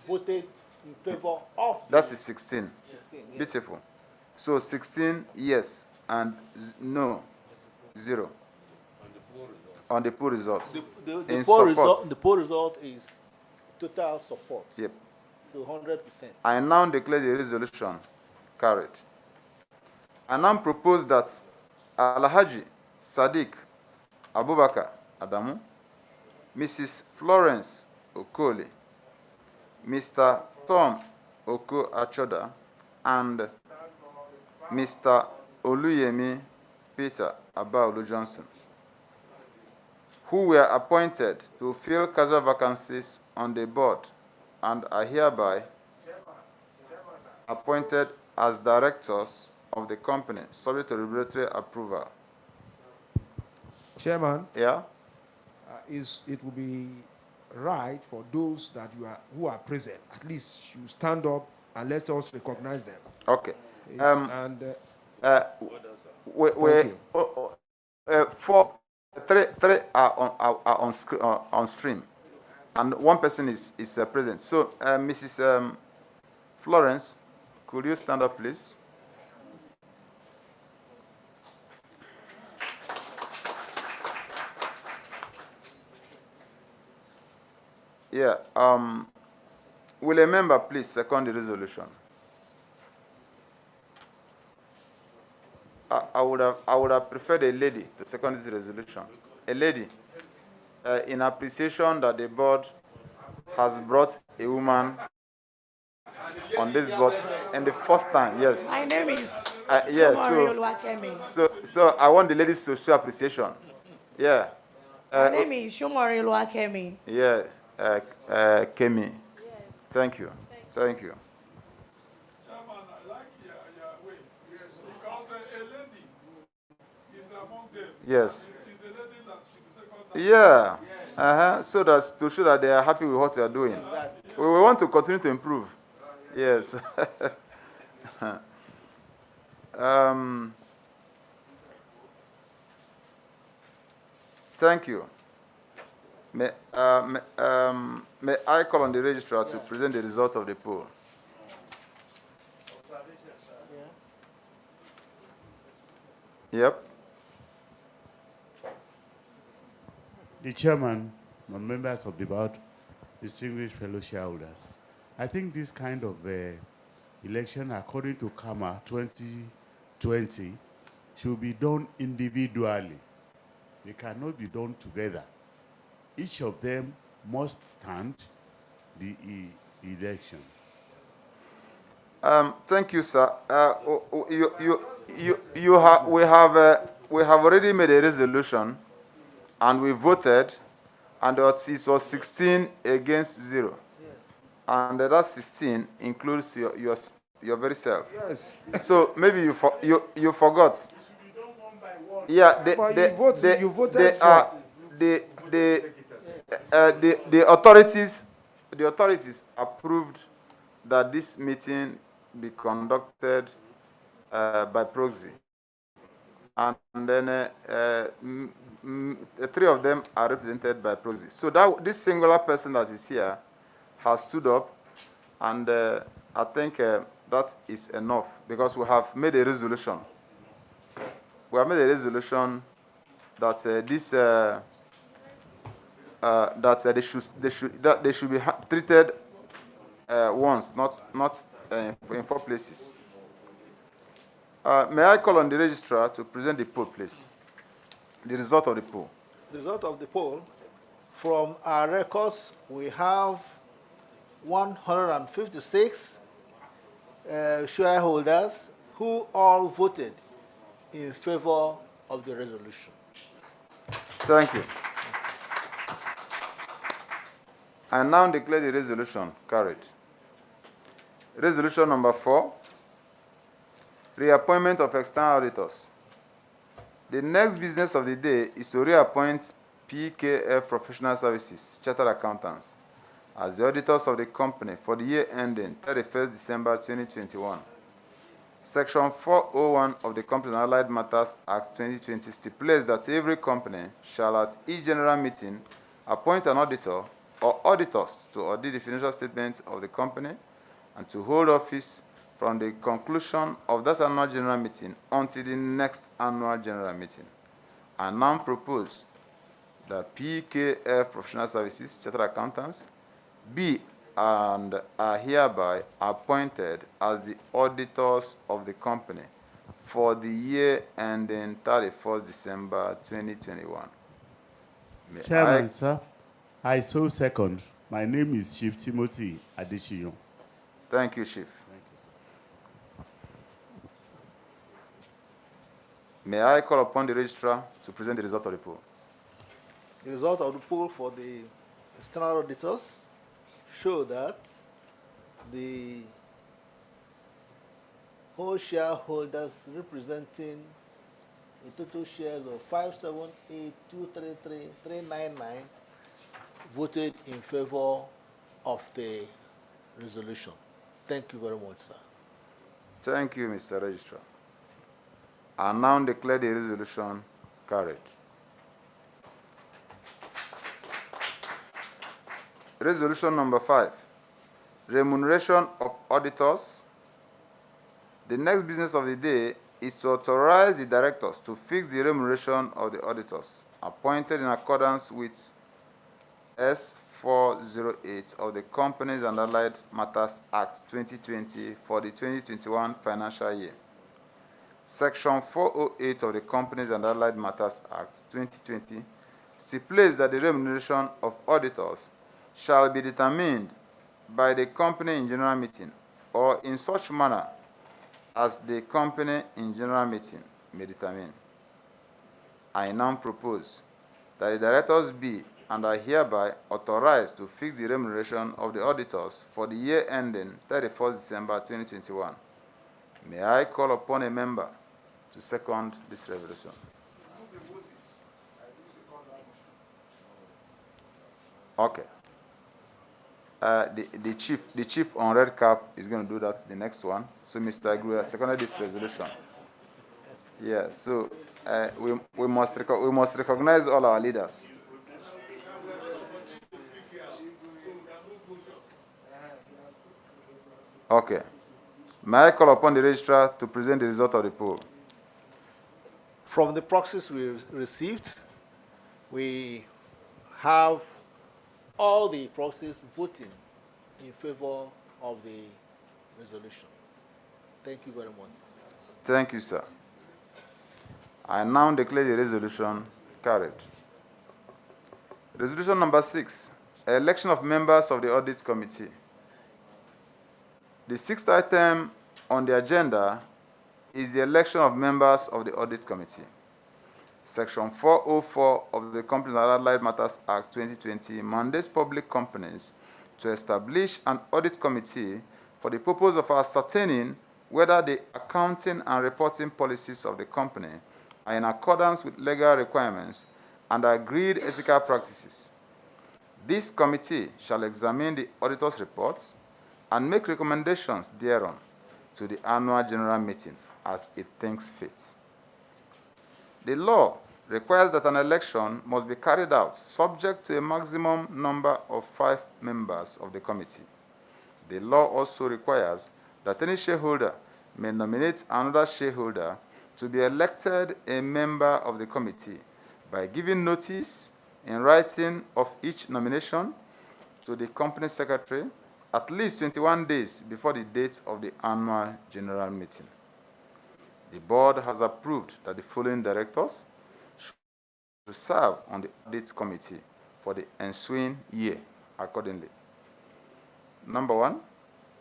voted in favor of. That's 16. 16, yes. Beautiful. So 16 yes and no 0 on the poll results. The poll result is total support. Yep. So 100%. I now declare the resolution carried. I now propose that Alhaji Sadiq Abubakar Adamu, Mrs. Florence Okoli, Mr. Tom Oko Achoda, and Mr. Oluyemi Peter Abaolu Johnson, who were appointed to fill casual vacancies on the board and are hereby appointed as directors of the company, subject to regulatory approval. Chairman, Yeah? it will be right for those who are present, at least you stand up and let us recognize them. Okay. And three are on stream, and one person is present. So, Mrs. Florence, could you stand up, please? Yeah. Will a member please second the resolution? I would have preferred a lady to second this resolution. A lady, in appreciation that the board has brought a woman on this board, and the first time, yes. My name is yeah. So I want the ladies to show appreciation. Yeah. My name is Shumari Luakemi. Yeah, Kemi. Thank you. Thank you. Chairman, I like your way. Yes. Because a lady is among them. Yes. It's a lady that should be second. Yeah. So that to show that they are happy with what we are doing. Exactly. We want to continue to improve. Yes. Thank you. May I call on the registrar to present the result of the poll? Yep. The chairman, members of the board, distinguished fellow shareholders, I think this kind of election, according to KAMA 2020, should be done individually. They cannot be done together. Each of them must stand the election. Thank you, sir. We have already made a resolution, and we voted, and it was 16 against 0. Yes. And that 16 includes your very self. Yes. So maybe you forgot. It should be done one by one. Yeah, the authorities approved that this meeting be conducted by proxy, and then 3 of them are represented by proxy. So that this singular person that is here has stood up, and I think that is enough, because we have made a resolution. We have made a resolution that they should be treated once, not in 4 places. May I call on the registrar to present the poll, please? The result of the poll. The result of the poll, from our records, we have 156 shareholders who all voted in favor of the resolution. Thank you. I now declare the resolution carried. Resolution number 4, reappointment of external auditors. The next business of the day is to reappoint PKF Professional Services, Chartered Accountants, as the auditors of the company for the year ending 31st December 2021. Section 401 of the Companies and Allied Matters Act 2020 stipulates that every company shall at each general meeting appoint an auditor or auditors to audit the financial statements of the company and to hold office from the conclusion of that annual general meeting until the next annual general meeting. I now propose that PKF Professional Services, Chartered Accountants, be and are hereby appointed as the auditors of the company for the year ending 31st December 2021. Chairman, sir, I so second. My name is Chief Timothy Adeshiyon. Thank you, Chief. Thank you, sir. May I call upon the registrar to present the result of the poll? The result of the poll for the external auditors show that the whole shareholders representing the total shares of 578,233,399 voted in favor of the resolution. Thank you very much, sir. Thank you, Mr. Registrar. I now declare the resolution carried. Resolution number 5, remuneration of auditors. The next business of the day is to authorize the directors to fix the remuneration of the auditors appointed in accordance with S408 of the Companies and Allied Matters Act 2020 for the 2021 financial year. Section 408 of the Companies and Allied Matters Act 2020 stipulates that the remuneration of auditors shall be determined by the company in general meeting or in such manner as the company in general meeting may determine. I now propose that the directors be and are hereby authorized to fix the remuneration of the auditors for the year ending 31st December 2021. May I call upon a member to second this resolution? Okay. The chief on red cap is going to do that, the next one. So Mr. Agru has seconded this resolution. Yeah, so we must recognize all our leaders. Okay. May I call upon the registrar to present the result of the poll? From the proxies we received, we have all the proxies voting in favor of the resolution. Thank you very much. Thank you, sir. I now declare the resolution carried. Resolution number 6, election of members of the Audit Committee. The sixth item on the agenda is the election of members of the Audit Committee. Section 404 of the Companies and Allied Matters Act 2020 mandates public companies to establish an audit committee for the purpose of ascertaining whether the accounting and reporting policies of the company are in accordance with legal requirements and agreed ethical practices. This committee shall examine the auditor's reports and make recommendations thereon to the annual general meeting as it thinks fit. The law requires that an election must be carried out subject to a maximum number of 5 members of the committee. The law also requires that any shareholder may nominate another shareholder to be elected a member of the committee by giving notice in writing of each nomination to the company secretary at least 21 days before the date of the annual general meeting. The board has approved that the following directors should serve on the audit committee for the ensuing year accordingly. Number 1,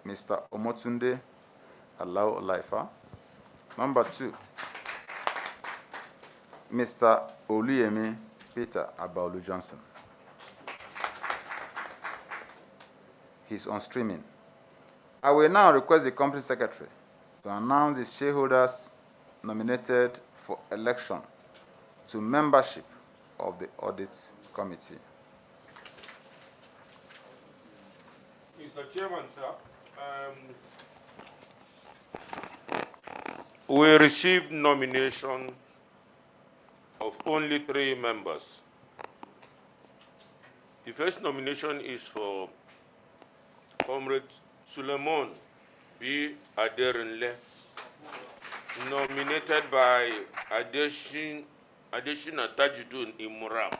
Mr. Omotunde Alao Olaifa. Number 2, Mr. Oluyemi Peter Abaolu Johnson. He's on streaming. I will now request the company secretary to announce the shareholders nominated for election to membership of the audit committee. Mr. Chairman, sir, we received nomination of only 3 members. The first nomination is for Comrade Suleiman B. Aderinle, nominated by Adesina Tajudun Imura.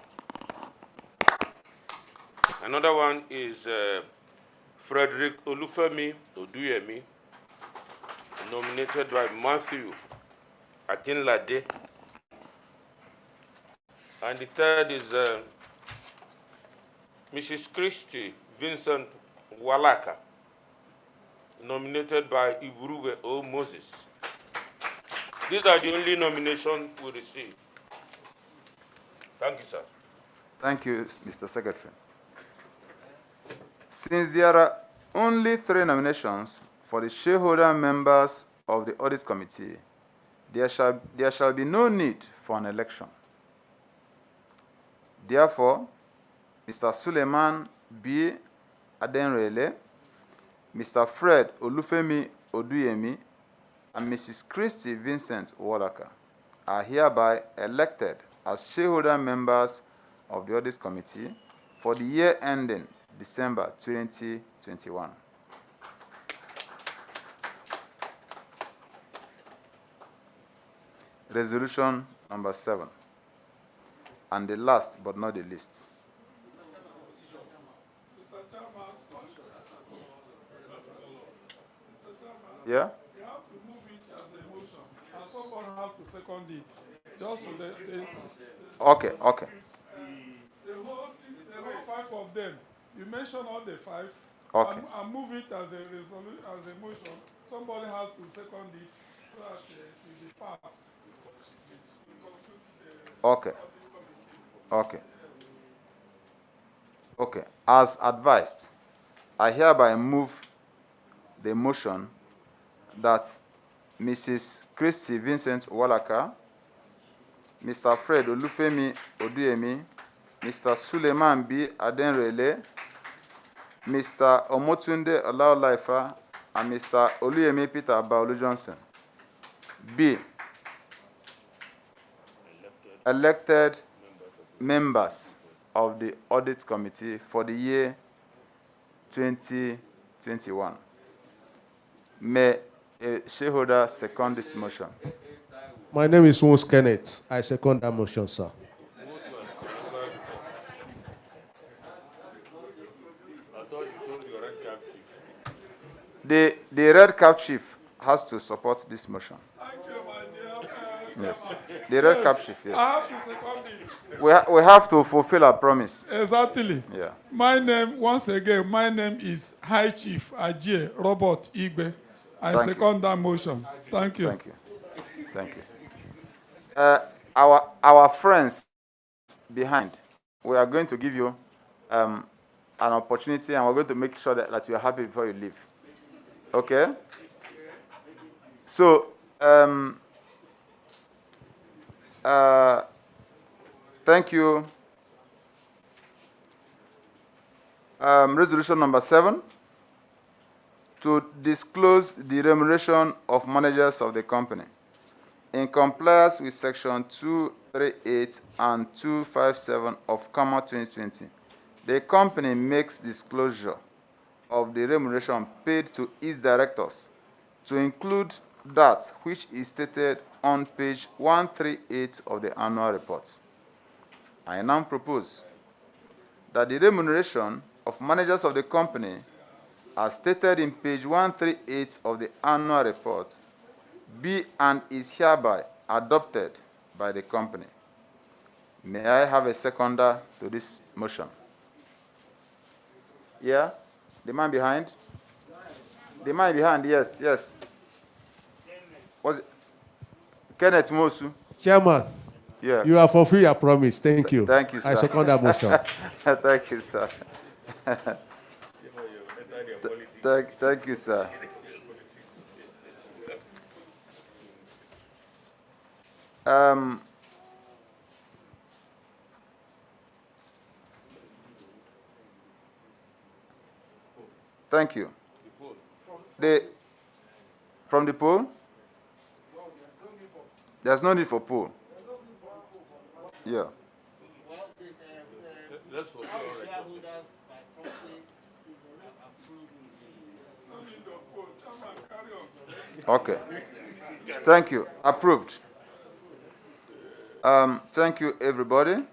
Another one is Frederick Olufemi Oduyemi, nominated by Matthew Akinlade. And the third is Mrs. Christy Vincent Walaka, nominated by Iburuwe O. Moses. These are the only nominations we received. Thank you, sir. Thank you, Mr. Secretary. Since there are only 3 nominations for the shareholder members of the audit committee, there shall be no need for an election. Therefore, Mr. Suleiman B. Adenrele, Mr. Fred Olufemi Oduyemi, and Mrs. Christy Vincent Walaka are hereby elected as shareholder members of the audit committee for the year ending December 2021. Resolution number 7, and the last but not the least. Yeah? You have to move it as a motion, and someone has to second it. Just so Okay. The whole 5 of them, you mention all the 5, Okay. and move it as a resolution, as a motion. Somebody has to second it so that it will be passed. Okay. Okay. Okay. As advised, I hereby move the motion that Mrs. Christy Vincent Walaka, Mr. Fred Olufemi Oduyemi, Mr. Suleiman B. Adenrele, Mr. Omotunde Olaolaifa, and Mr. Oluyemi Peter Baolu Johnson be elected members of the Audit Committee for the year 2021. May a shareholder second this motion? My name is Wons Kenneth. I second that motion, sir. I thought you told your red cap chief. The red cap chief has to support this motion. Thank you, my dear. Yes. The red cap chief, I yes. have to second it. We have to fulfill our promise. Exactly. Yeah. My name, once again, my name is High Chief Ajie Robert Igbe. I Thank second that motion. Thank you. Thank you. Thank you. Our friends behind, we are going to give you an opportunity, and we're going to make sure that you are happy before you leave. Okay? So, thank you. Resolution number 7, to disclose the remuneration of managers of the company. In compliance with Section 238 and 257 of CAMA 2020, the company makes disclosure of the remuneration paid to its directors to include that which is stated on page 138 of the annual report. I now propose that the remuneration of managers of the company, as stated in page 138 of the annual report, be and is hereby adopted by the company. May I have a seconder to this motion? Yeah? The man behind? The man behind, yes, yes. Was it Kenneth Mosu? Chairman, Yeah. you have fulfilled your promise. Thank you. Thank you, sir. I second that motion. Thank you, sir. Thank you, sir. Thank you. From the poll? There's no need for poll. Yeah. Let's fulfill our record. Shareholders by proxy approved Okay. Thank you. Approved. Thank you, everybody.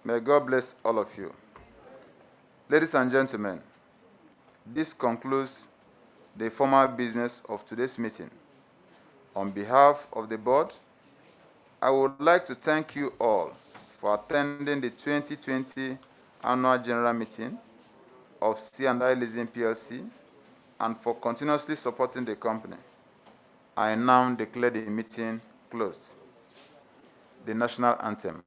May God bless all of you. Ladies and gentlemen, this concludes the formal business of today's meeting. On behalf of the board, I would like to thank you all for attending the 2020 Annual General Meeting of C&I Leasing PLC and for continuously supporting the company. I now declare the meeting closed. The National Anthem.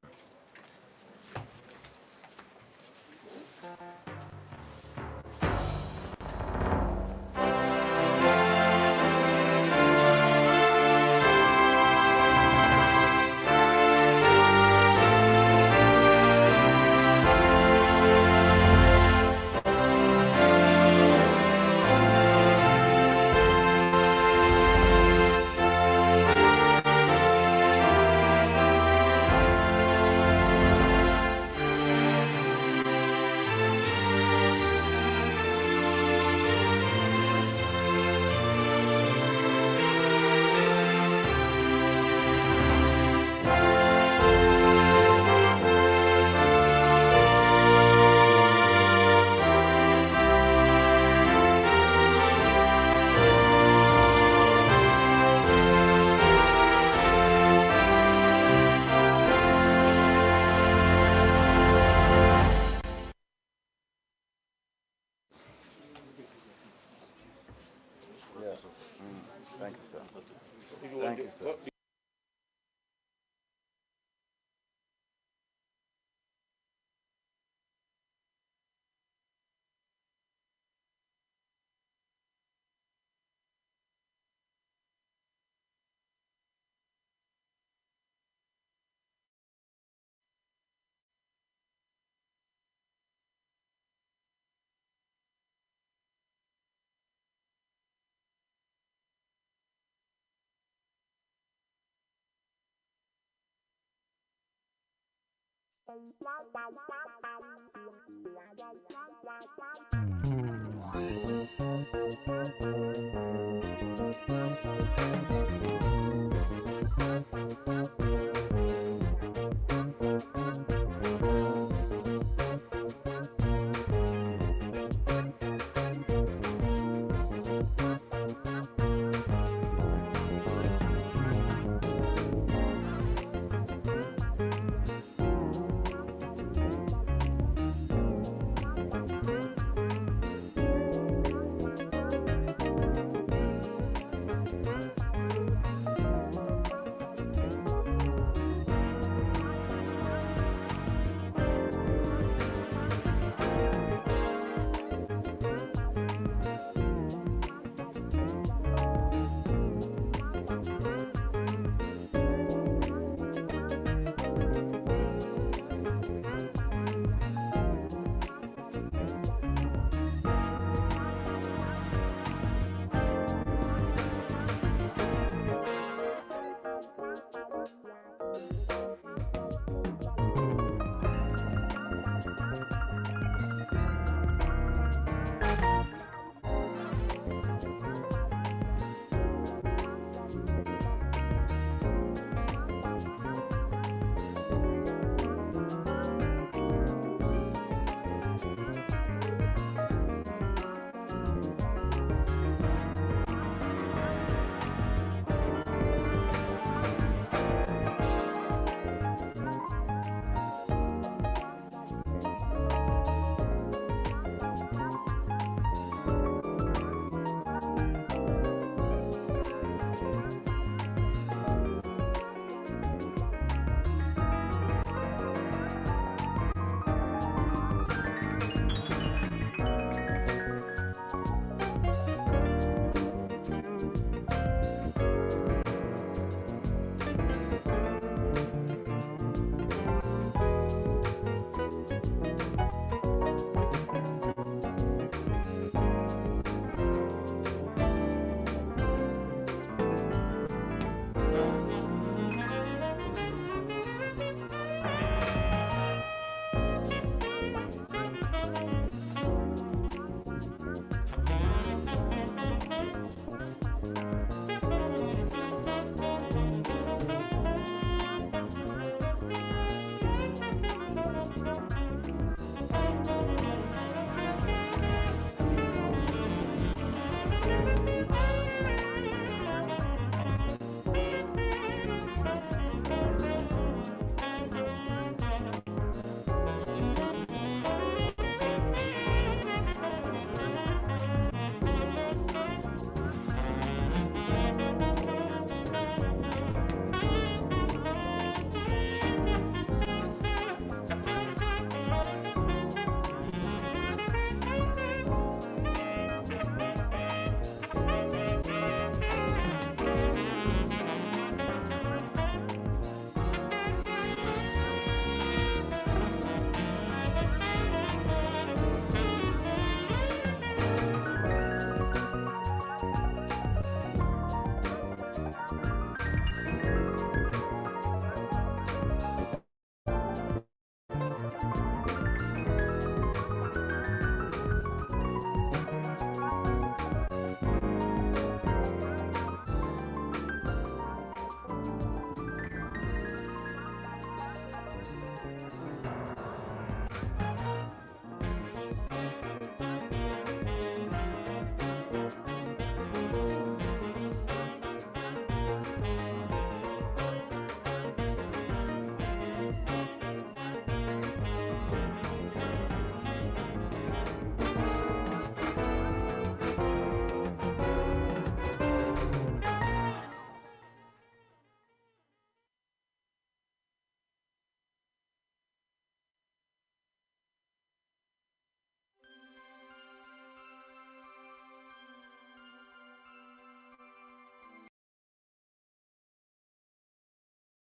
Thank you, sir. Thank you, sir.